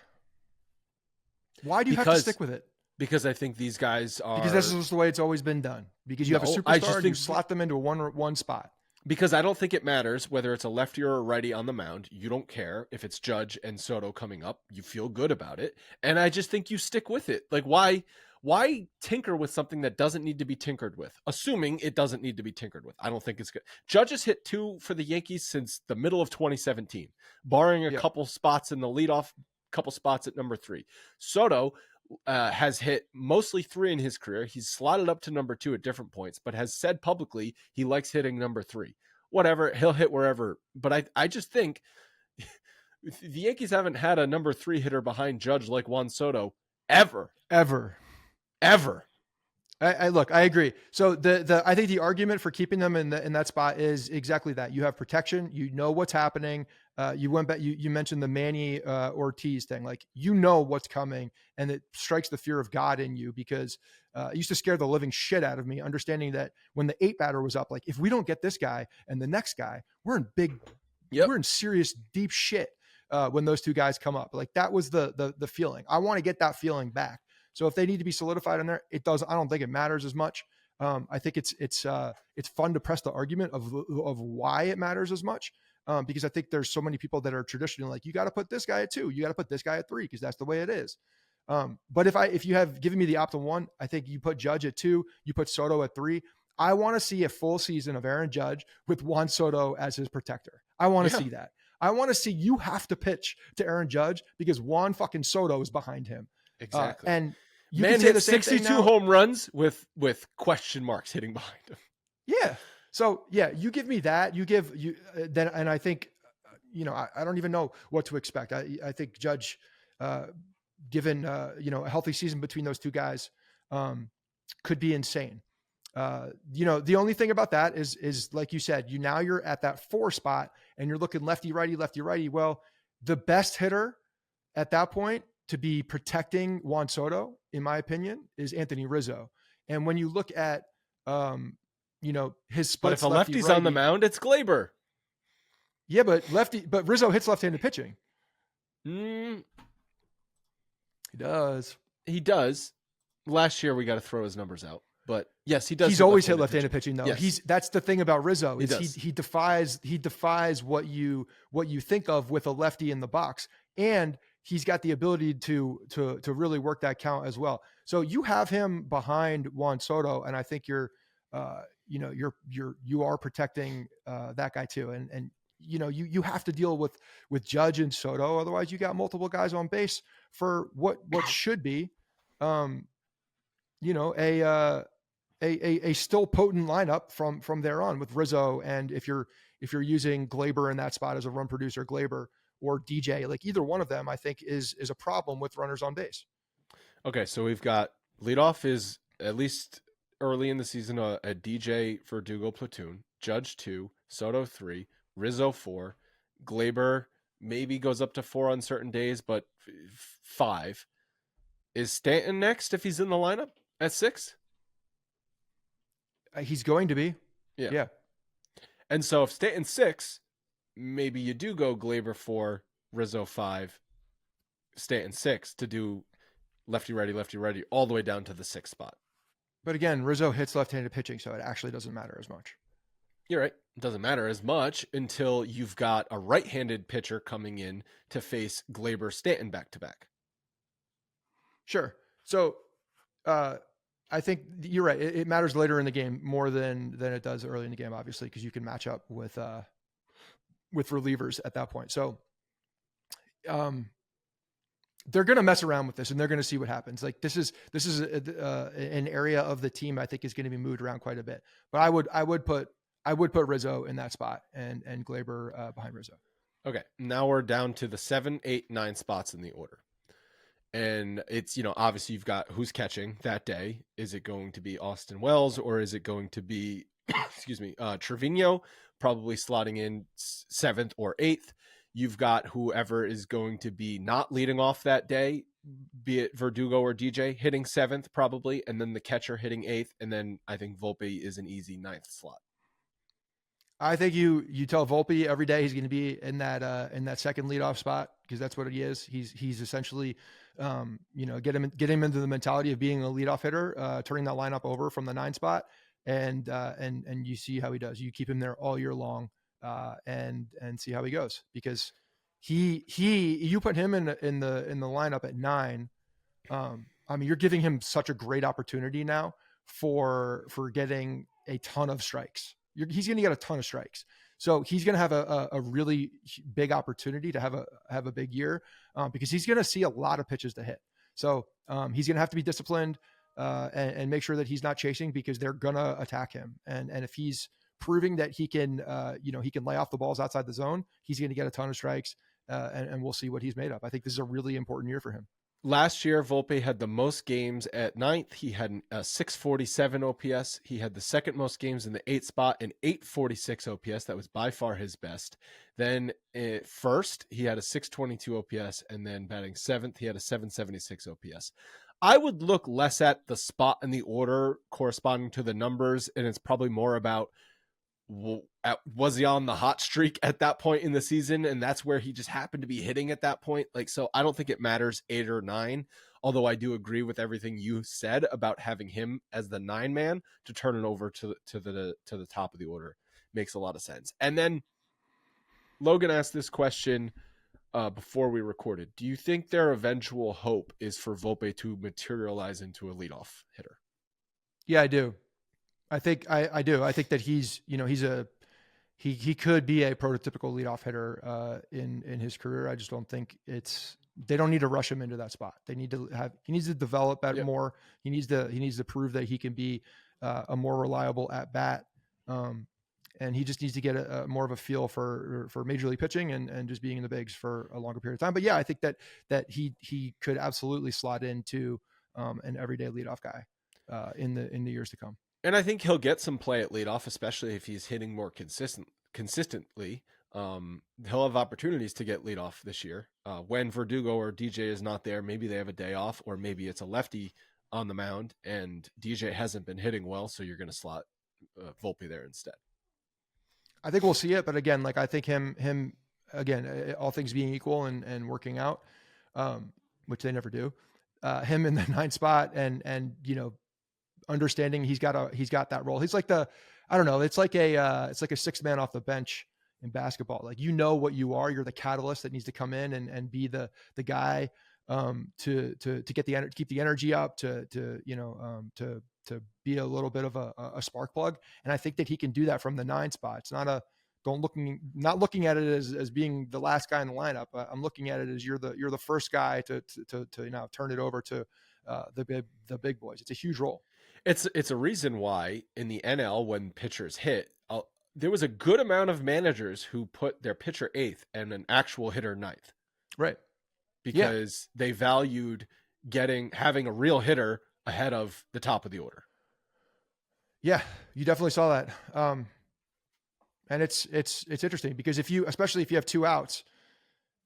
Why do you have to stick with it? Because I think these guys are... Because this is the way it's always been done. Because you have a superstar and you slot them into a one spot. Because I don't think it matters whether it's a lefty or a righty on the mound. You don't care if it's Judge and Soto coming up. You feel good about it. And I just think you stick with it. Why tinker with something that doesn't need to be tinkered with? Assuming it doesn't need to be tinkered with. I don't think it's good. Judge has hit 2 for the Yankees since the middle of 2017, barring a couple spots in the leadoff, couple spots at number 3. Soto has hit mostly 3 in his career. He's slotted up to number 2 at different points, but has said publicly he likes hitting number 3. Whatever, he'll hit wherever. But I just think the Yankees haven't had a number 3 hitter behind Judge like Juan Soto ever. I agree. So I think the argument for keeping them in that spot is exactly that. You have protection. You know what's happening. You mentioned the Manny Ortiz thing. You know what's coming, and it strikes the fear of God in you because it used to scare the living shit out of me. Understanding that when the 8 batter was up, if we don't get this guy and the next guy, we're in big we're in serious deep shit when those two guys come up. Like that was the feeling. I want to get that feeling back. So if they need to be solidified in there, it does. I don't think it matters as much. I think it's fun to press the argument of why it matters as much. Because I think there's so many people that are traditionally like, you got to put this guy at 2, you got to put this guy at 3, because that's the way it is. But if you have given me the option 1, I think you put Judge at 2, you put Soto at 3. I want to see a full season of Aaron Judge with Juan Soto as his protector. I want to see that. I want to see you have to pitch to Aaron Judge because Juan fucking Soto is behind him. Exactly. And you man can say hit the same 62 thing now. home runs with question marks hitting behind him. Yeah. So yeah, you give me that. You give you then, and I think, I don't even know what to expect. I think Judge, given a healthy season between those two guys, could be insane. The only thing about that is like you said, you're at that 4 spot and you're looking lefty, righty. Well, the best hitter at that point to be protecting Juan Soto, in my opinion, is Anthony Rizzo. And when you look at, his splits, but if a lefty's on the mound, it's Glaber. Yeah, but Rizzo hits left-handed pitching. He does. He does. Last year, we got to throw his numbers out. But yes, he does. He's always hit left-handed pitching, though. Yes. That's the thing about Rizzo. He defies what you think of with a lefty in the box, and he's got the ability to really work that count as well. So you have him behind Juan Soto, and I think you are protecting that guy too. And you have to deal with Judge and Soto. Otherwise you got multiple guys on base for what should be, a still potent lineup from there on with Rizzo. And if you're using Glaber in that spot as a run producer, Glaber or DJ, like either one of them, I think is a problem with runners on base. Okay. So we've got leadoff is at least early in the season, a DJ Verdugo platoon, Judge 2, Soto 3, Rizzo 4, Glaber maybe goes up to 4 on certain days, but 5. Is Stanton next if he's in the lineup at 6? He's going to be. Yeah. And so if Stanton's 6, maybe you do go Glaber 4, Rizzo 5, Stanton 6 to do lefty, righty, all the way down to the 6th spot. But again, Rizzo hits left-handed pitching, so it actually doesn't matter as much. You're right. It doesn't matter as much until you've got a right-handed pitcher coming in to face Glaber Stanton back-to-back. Sure. So I think you're right. It matters later in the game more than it does early in the game, obviously, because you can match up with relievers at that point. So they're going to mess around with this and they're going to see what happens. Like this is an area of the team I think is going to be moved around quite a bit. But I would put Rizzo in that spot and Glaber behind Rizzo. Okay, now we're down to the 7, 8, 9 spots in the order. And it's, obviously you've got who's catching that day. Is it going to be Austin Wells or is it going to be, Trevino, probably slotting in 7th or 8th. You've got whoever is going to be not leading off that day, be it Verdugo or DJ, hitting 7th probably, and then the catcher hitting 8th, and then I think Volpe is an easy 9th slot. I think you tell Volpe every day he's going to be in that second leadoff spot because that's what he is. He's essentially, get him into the mentality of being a leadoff hitter, turning that lineup over from the 9 spot, and you see how he does. You keep him there all year long. And see how he goes because you put him in the lineup at 9. You're giving him such a great opportunity now for getting a ton of strikes. He's going to get a ton of strikes. So he's going to have a really big opportunity to have a big year because he's going to see a lot of pitches to hit. So he's going to have to be disciplined and make sure that he's not chasing because they're going to attack him. And if he's proving that he can lay off the balls outside the zone, he's going to get a ton of strikes, and we'll see what he's made of. I think this is a really important year for him. Last year, Volpe had the most games at 9th. He had a 647 OPS. He had the second most games in the 8th spot, an 846 OPS. That was by far his best. Then first, he had a 622 OPS, and then batting 7th, he had a 776 OPS. I would look less at the spot in the order corresponding to the numbers, and it's probably more about was he on the hot streak at that point in the season, and that's where he just happened to be hitting at that point? Like, so I don't think it matters 8 or 9, although I do agree with everything you said about having him as the 9 man to turn it over to the top of the order. Makes a lot of sense. And then Logan asked this question before we recorded. Do you think their eventual hope is for Volpe to materialize into a leadoff hitter? Yeah, I do. I think I do. I think that he could be a prototypical leadoff hitter in his career. I just don't think they don't need to rush him into that spot. He needs to develop that more. He needs to prove that he can be a more reliable at bat. And he just needs to get a more of a feel for major league pitching and just being in the bigs for a longer period of time. But yeah, I think that he could absolutely slot into an everyday leadoff guy in the years to come. And I think he'll get some play at leadoff, especially if he's hitting more consistently. He'll have opportunities to get leadoff this year. When Verdugo or DJ is not there, maybe they have a day off, or maybe it's a lefty on the mound and DJ hasn't been hitting well, so you're going to slot Volpe there instead. I think we'll see it, but again, like I think him again, all things being equal and working out, which they never do, him in the 9 spot and understanding he's got that role. He's like it's like a 6th man off the bench in basketball. Like, what you are, you're the catalyst that needs to come in and be the guy to get the keep the energy up, to be a little bit of a spark plug. And I think that he can do that from the 9 spot. It's not not looking at it as being the last guy in the lineup. I'm looking at it as you're the first guy to turn it over to the big boys. It's a huge role. It's a reason why in the NL, when pitchers hit, there was a good amount of managers who put their pitcher 8th and an actual hitter 9th. Right. Because they valued having a real hitter ahead of the top of the order. Yeah, you definitely saw that. And it's interesting because especially if you have 2 outs,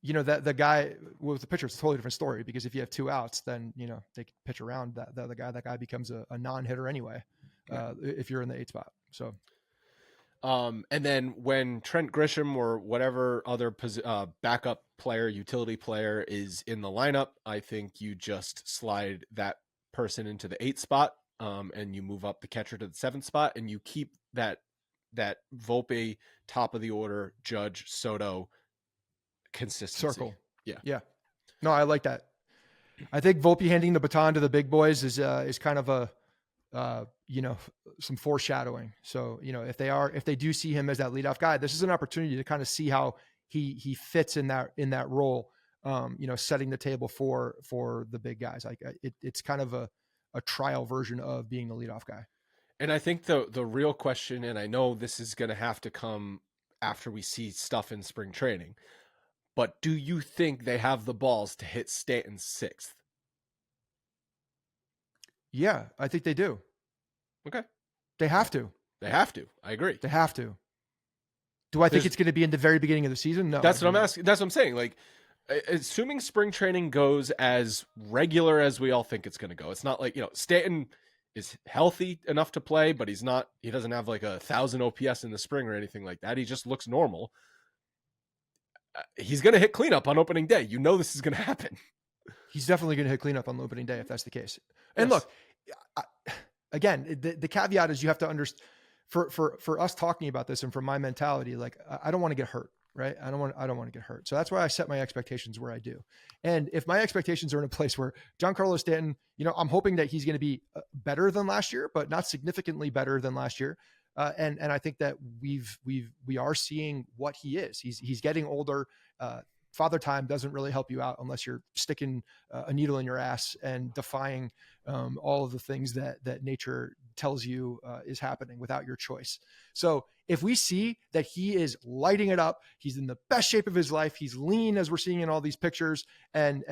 that the guy with the pitcher, it's a totally different story, because if you have 2 outs, then, they can pitch around that guy becomes a non-hitter anyway, if you're in the 8 spot. So, and then when Trent Grisham or whatever other backup player, utility player is in the lineup, I think you just slide that person into the 8 spot, and you move up the catcher to the 7th spot, and you keep that Volpe top of the order, Judge, Soto consistency. Circle. Yeah. No, I like that. I think Volpe handing the baton to the big boys is kind of some foreshadowing. So, if they do see him as that leadoff guy, this is an opportunity to kind of see how he fits in that role. Setting the table for the big guys. Like it's kind of a trial version of being the leadoff guy. And I think the real question, and I know this is going to have to come after we see stuff in spring training, but do you think they have the balls to hit Stanton 6th? Yeah, I think they do. Okay. They have to. I agree. They have to. Do I think it's going to be in the very beginning of the season? No. That's what I'm asking. That's what I'm saying. Like, assuming spring training goes as regular as we all think it's going to go, it's not like, Stanton is healthy enough to play, but he doesn't have like 1,000 OPS in the spring or anything like that. He just looks normal. He's going to hit cleanup on opening day. This is going to happen. He's definitely going to hit cleanup on opening day if that's the case. And look, again, the caveat is you have to understand, for us talking about this and from my mentality, like I don't want to get hurt, right? I don't want to get hurt. So that's why I set my expectations where I do. And if my expectations are in a place where Giancarlo Stanton, I'm hoping that he's going to be better than last year, but not significantly better than last year. And I think that we are seeing what he is. He's getting older. Father time doesn't really help you out unless you're sticking a needle in your ass and defying all of the things that nature tells you is happening without your choice. So if we see that he is lighting it up, he's in the best shape of his life, he's lean as we're seeing in all these pictures, and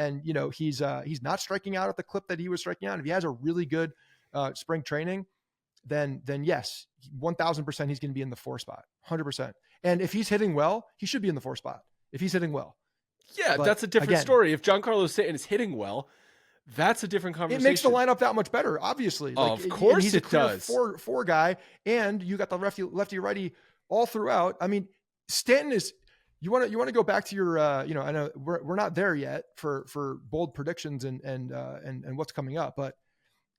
he's not striking out at the clip that he was striking out. If he has a really good spring training, then yes, 1,000% he's going to be in the 4 spot, 100%. And if he's hitting well, he should be in the 4 spot if he's hitting well. Yeah, but that's a different story. If Giancarlo Stanton is hitting well, that's a different conversation. It makes the lineup that much better, obviously. Of course he's a it does. Four guy, and you got the lefty righty all throughout. I mean, Stanton is. You want to go back to your I know we're not there yet for bold predictions and what's coming up, but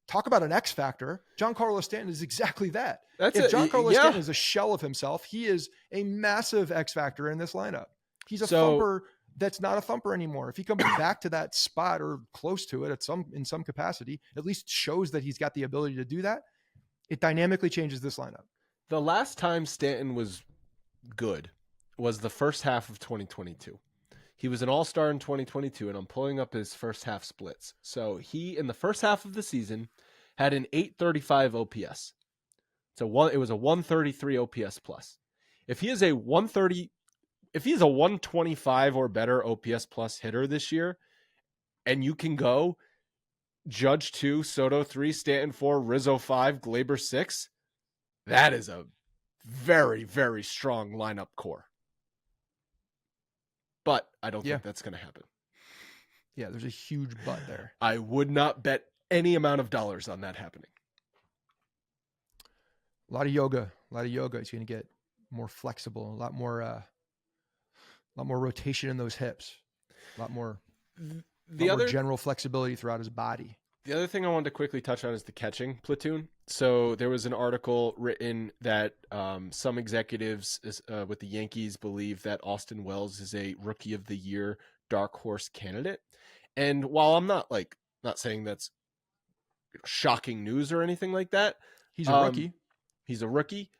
talk about an X factor. Giancarlo Stanton is exactly that. If Giancarlo Stanton is a shell of himself, he is a massive X factor in this lineup. He's a thumper that's not a thumper anymore. If he comes back to that spot or close to it in some capacity, at least shows that he's got the ability to do that. It dynamically changes this lineup. The last time Stanton was good was the first half of 2022. He was an all-star in 2022, and I'm pulling up his first half splits. So he, in the first half of the season, had an 835 OPS. It was a 133 OPS plus. If he is a 125 or better OPS plus hitter this year, and you can go Judge 2, Soto 3, Stanton 4, Rizzo 5, Glaber 6, that is a very, very strong lineup core. But I don't think that's going to happen. Yeah, there's a huge but there. I would not bet any amount of dollars on that happening. A lot of yoga. It's going to get more flexible, a lot more rotation in those hips, a lot more general flexibility throughout his body. The other thing I wanted to quickly touch on is the catching platoon. So there was an article written that some executives with the Yankees believe that Austin Wells is a Rookie of the Year dark horse candidate. And while I'm not saying that's shocking news or anything like that, he's a rookie. He's a rookie.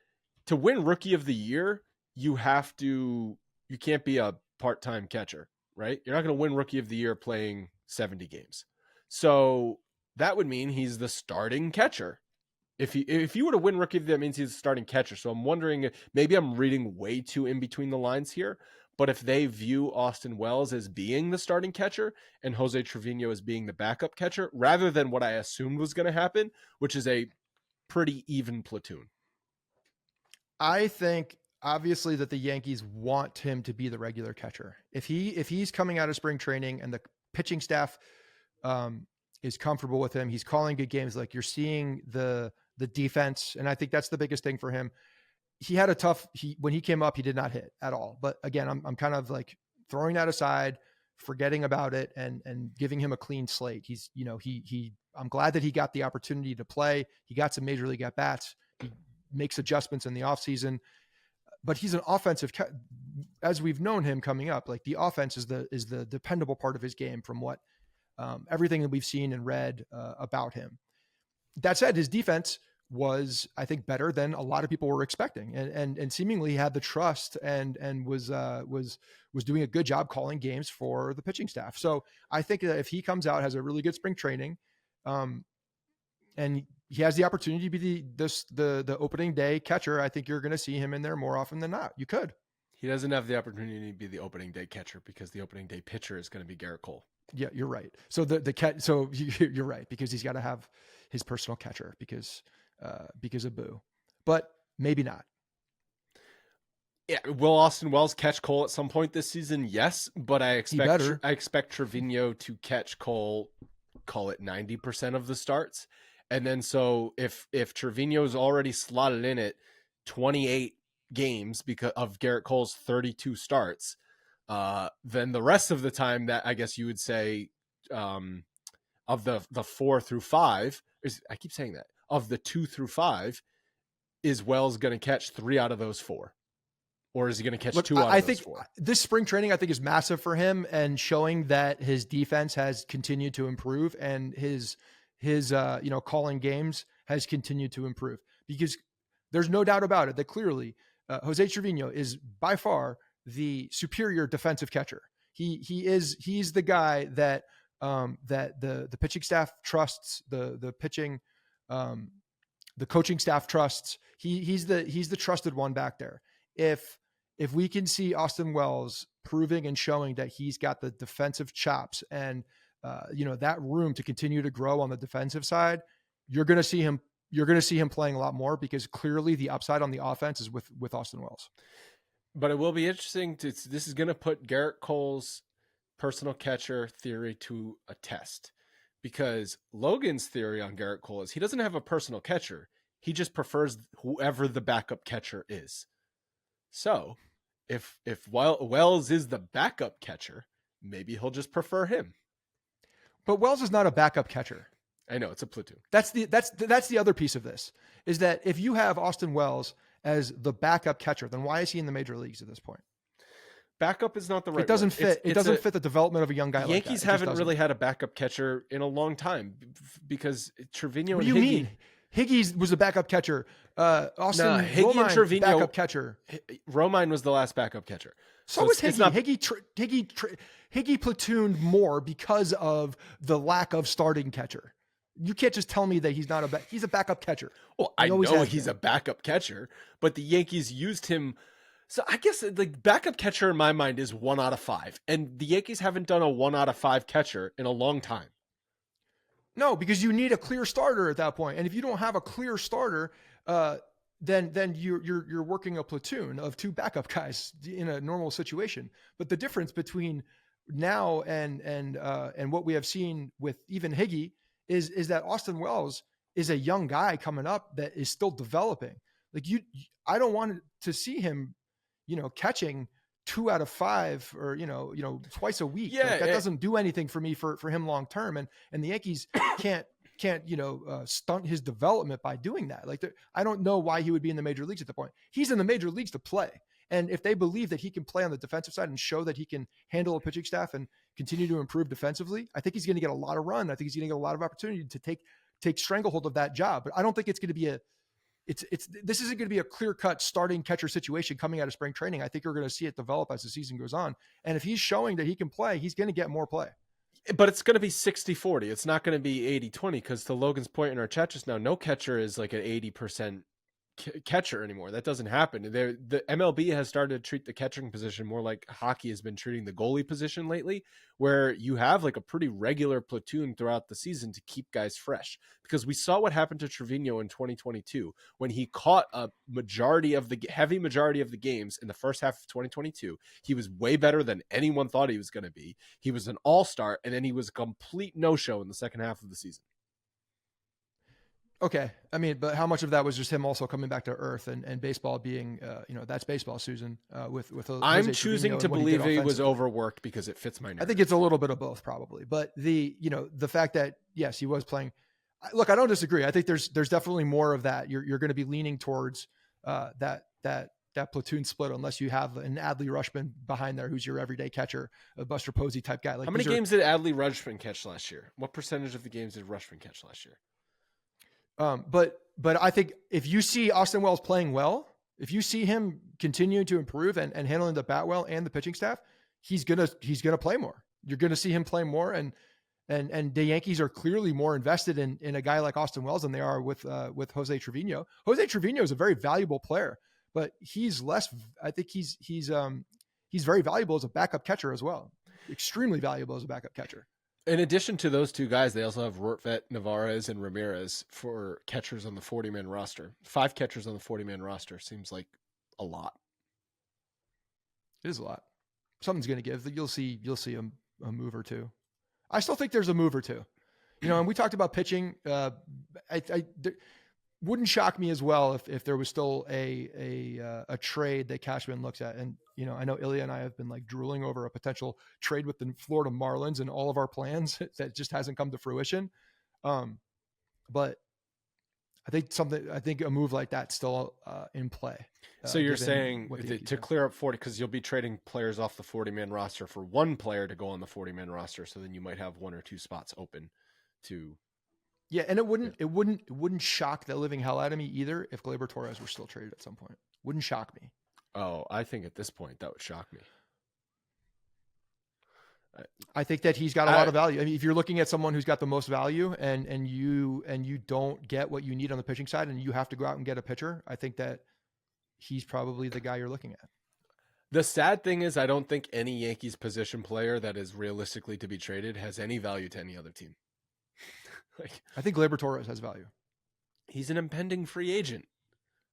To win Rookie of the Year, you can't be a part-time catcher, right? You're not going to win Rookie of the Year playing 70 games. So that would mean he's the starting catcher. If you were to win Rookie of the Year, that means he's the starting catcher. So I'm wondering, maybe I'm reading way too in between the lines here, but if they view Austin Wells as being the starting catcher and Jose Trevino as being the backup catcher, rather than what I assumed was going to happen, which is a pretty even platoon. I think obviously that the Yankees want him to be the regular catcher. If he's coming out of spring training and the pitching staff is comfortable with him, he's calling good games. Like, you're seeing the defense, and I think that's the biggest thing for him. He had when he came up, he did not hit at all. But again, I'm kind of like throwing that aside, forgetting about it, and giving him a clean slate. I'm glad that he got the opportunity to play. He got some major league at bats. He makes adjustments in the offseason, but he's an offensive, as we've known him coming up, like the offense is the dependable part of his game from what everything that we've seen and read about him. That said, his defense was, I think, better than a lot of people were expecting, and seemingly had the trust and was doing a good job calling games for the pitching staff. So I think that if he comes out, has a really good spring training, and he has the opportunity to be the opening day catcher, I think you're going to see him in there more often than not. You could. He doesn't have the opportunity to be the opening day catcher because the opening day pitcher is going to be Garrett Cole. Yeah, you're right. So so you're right, because he's got to have his personal catcher because of Boo, but maybe not. Yeah, will Austin Wells catch Cole at some point this season? Yes, but I expect Trevino to catch Cole, call it 90% of the starts, and then so if Trevino's already slotted in at 28 games because of Garrett Cole's 32 starts, then the rest of the time, that I guess you would say of the 4 through 5 I keep saying that, of the 2 through 5, is Wells going to catch 3 out of those 4, or is he going to catch 2 out of those 4? This spring training, I think, is massive for him, and showing that his defense has continued to improve and his calling games has continued to improve, because there's no doubt about it that clearly Jose Trevino is by far the superior defensive catcher. He's the guy that the pitching staff trusts, the coaching staff trusts. He's the trusted one back there. If we can see Austin Wells proving and showing that he's got the defensive chops and that room to continue to grow on the defensive side, you're going to see him playing a lot more, because clearly the upside on the offense is with Austin Wells. But it will be interesting. This is going to put Garrett Cole's personal catcher theory to a test, because Logan's theory on Garrett Cole is he doesn't have a personal catcher. He just prefers whoever the backup catcher is. So if Wells is the backup catcher, maybe he'll just prefer him. But Wells is not a backup catcher. I know, it's a platoon. That's the other piece of this, is that if you have Austin Wells as the backup catcher, then why is he in the major leagues at this point? Backup is not the right It doesn't word. fit. It doesn't fit the development of a young guy. Yankees like that. haven't really had a backup catcher in a long time because Trevino What and do you Higgy. mean? Higgy was a backup catcher. Austin Higgy and Romine, Trevino, backup catcher. Romine was the last backup catcher. So was it's Higgy. not- Higgy platooned more because of the lack of starting catcher. You can't just tell me that he's not he's a backup catcher. Well, I He always know has he's been. a backup catcher, but the Yankees used him. So I guess the backup catcher in my mind is 1 out of 5. And the Yankees haven't done a 1 out of 5 catcher in a long time. No, because you need a clear starter at that point. And if you don't have a clear starter, then you're working a platoon of 2 backup guys in a normal situation. But the difference between now and what we have seen with even Higgy is that Austin Wells is a young guy coming up that is still developing. Like I don't want to see him, catching 2 out of 5 or, twice a week. Yeah, Like, that doesn't do anything for me for him long term. And the Yankees can't stunt his development by doing that. Like, I don't know why he would be in the major leagues at the point. He's in the major leagues to play. And if they believe that he can play on the defensive side and show that he can handle a pitching staff and continue to improve defensively, I think he's going to get a lot of run. I think he's going to get a lot of opportunity to take stranglehold of that job. But I don't think it's going to be this isn't going to be a clear-cut starting catcher situation coming out of spring training. I think you're going to see it develop as the season goes on. And if he's showing that he can play, he's going to get more play. But it's going to be 60-40. It's not going to be 80-20 because to Logan's point in our chat just now, no catcher is like an 80% catcher anymore. That doesn't happen. The MLB has started to treat the catching position more like hockey has been treating the goalie position lately, where you have like a pretty regular platoon throughout the season to keep guys fresh. Because we saw what happened to Trevino in 2022 when he caught a heavy majority of the games in the first half of 2022. He was way better than anyone thought he was going to be. He was an all-star, and then he was a complete no-show in the second half of the season. Okay. I mean, but how much of that was just him also coming back to earth and baseball being, that's baseball, Susan, with I'm choosing to believe he was overworked because it fits my narrative. I think it's a little bit of both probably, but the fact that, yes, he was playing. Look, I don't disagree. I think there's definitely more of that. You're going to be leaning towards that platoon split unless you have an Adley Rutschman behind there who's your everyday catcher, a Buster Posey type guy. Like, how many games did Adley Rutschman catch last year? What percentage of the games did Rutschman catch last year? But I think if you see Austin Wells playing well, if you see him continuing to improve and handling the bat well and the pitching staff, he's gonna play more. You're gonna see him play more, and the Yankees are clearly more invested in a guy like Austin Wells than they are with Jose Trevino. Jose Trevino is a very valuable player, but he's less. I think he's very valuable as a backup catcher as well. Extremely valuable as a backup catcher. In addition to those 2 guys, they also have Rortvedt, Navarez, and Ramirez for catchers on the 40-man roster. 5 catchers on the 40-man roster seems like a lot. It is a lot. Something's going to give. You'll see a move or 2. I still think there's a move or 2. And we talked about pitching. Wouldn't shock me as well if there was still a trade that Cashman looks at. And, I know Ilya and I have been like drooling over a potential trade with the Florida Marlins and all of our plans that just hasn't come to fruition. But I think a move like that's still in play. So you're saying to clear up 40, because you'll be trading players off the 40-man roster for one player to go on the 40-man roster. So then you might have 1 or 2 spots open to. Yeah, and it wouldn't shock the living hell out of me either if Gleyber Torres were still traded at some point. Wouldn't shock me. Oh, I think at this point that would shock me. I think that he's got a lot of value. I mean, if you're looking at someone who's got the most value and you don't get what you need on the pitching side and you have to go out and get a pitcher, I think that he's probably the guy you're looking at. The sad thing is I don't think any Yankees position player that is realistically to be traded has any value to any other team. I think Gleyber Torres has value. He's an impending free agent.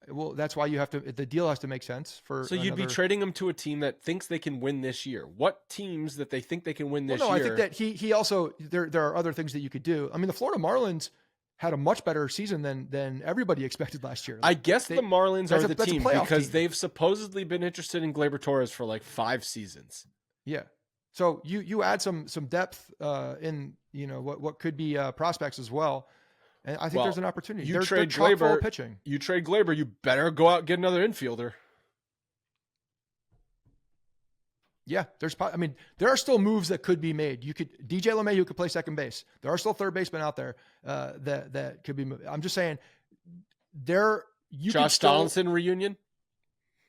Well, that's why the deal has to make sense for. So you'd be trading him to a team that thinks they can win this year. What teams that they think they can win this year? I think that he also, there are other things that you could do. I mean, the Florida Marlins had a much better season than everybody expected last year. I guess the Marlins are the that's a team playoff because team. they've supposedly been interested in Gleyber Torres for like 5 seasons. Yeah. So you add some depth in what could be prospects as well, and I think there's an opportunity. You They're trade chock full of Gleyber, pitching. you trade Gleyber, you better go out and get another infielder. Yeah, there are still moves that could be made. You could DJ LeMahieu could play second base. There are still third basemen out there that could be moved. I'm just saying Josh Donaldson reunion?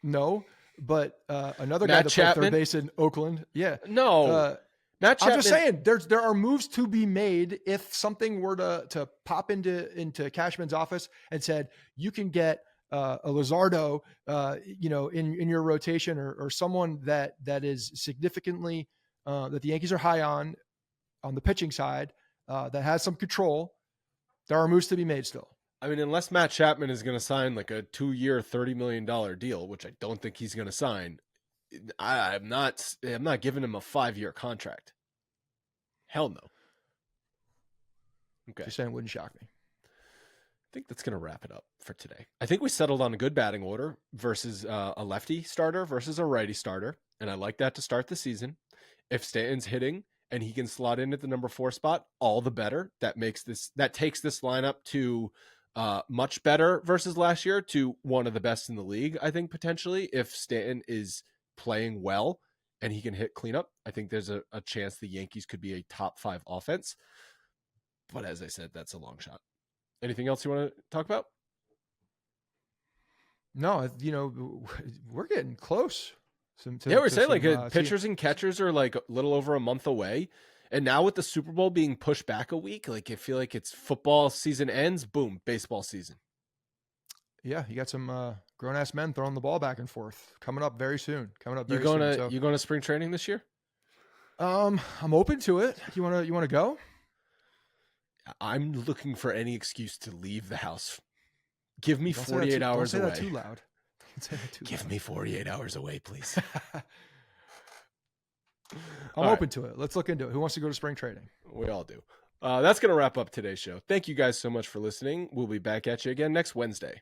No, but another Matt guy that Chapman? played third base in Oakland. Yeah. No. Matt Chapman. I'm just saying there are moves to be made if something were to pop into Cashman's office and said you can get a Luzardo, in your rotation or someone that is significantly that the Yankees are high on the pitching side that has some control. There are moves to be made still. I mean, unless Matt Chapman is going to sign like a 2-year, $30 million deal, which I don't think he's going to sign, I'm not giving him a 5-year contract. Hell no. Okay. Just saying, wouldn't shock me. I think that's going to wrap it up for today. I think we settled on a good batting order versus a lefty starter versus a righty starter. And I like that to start the season. If Stanton's hitting and he can slot in at the number 4 spot, all the better. That takes this lineup to much better versus last year, to one of the best in the league, I think, potentially. If Stanton is playing well and he can hit cleanup, I think there's a chance the Yankees could be a top 5 offense. But as I said, that's a long shot. Anything else you want to talk about? No, we're getting close. We're saying pitchers and catchers are like a little over a month away. And now with the Super Bowl being pushed back a week, like I feel like it's football season ends, boom, baseball season. Yeah, you got some grown-ass men throwing the ball back and forth coming up very soon. You going to spring training this year? I'm open to it. You want to go? I'm looking for any excuse to leave the house. Give me 48 Don't hours say away. that too loud. Give me 48 hours away, please. I'm open to it. Let's look into it. Who wants to go to spring training? We all do. That's going to wrap up today's show. Thank you guys so much for listening. We'll be back at you again next Wednesday.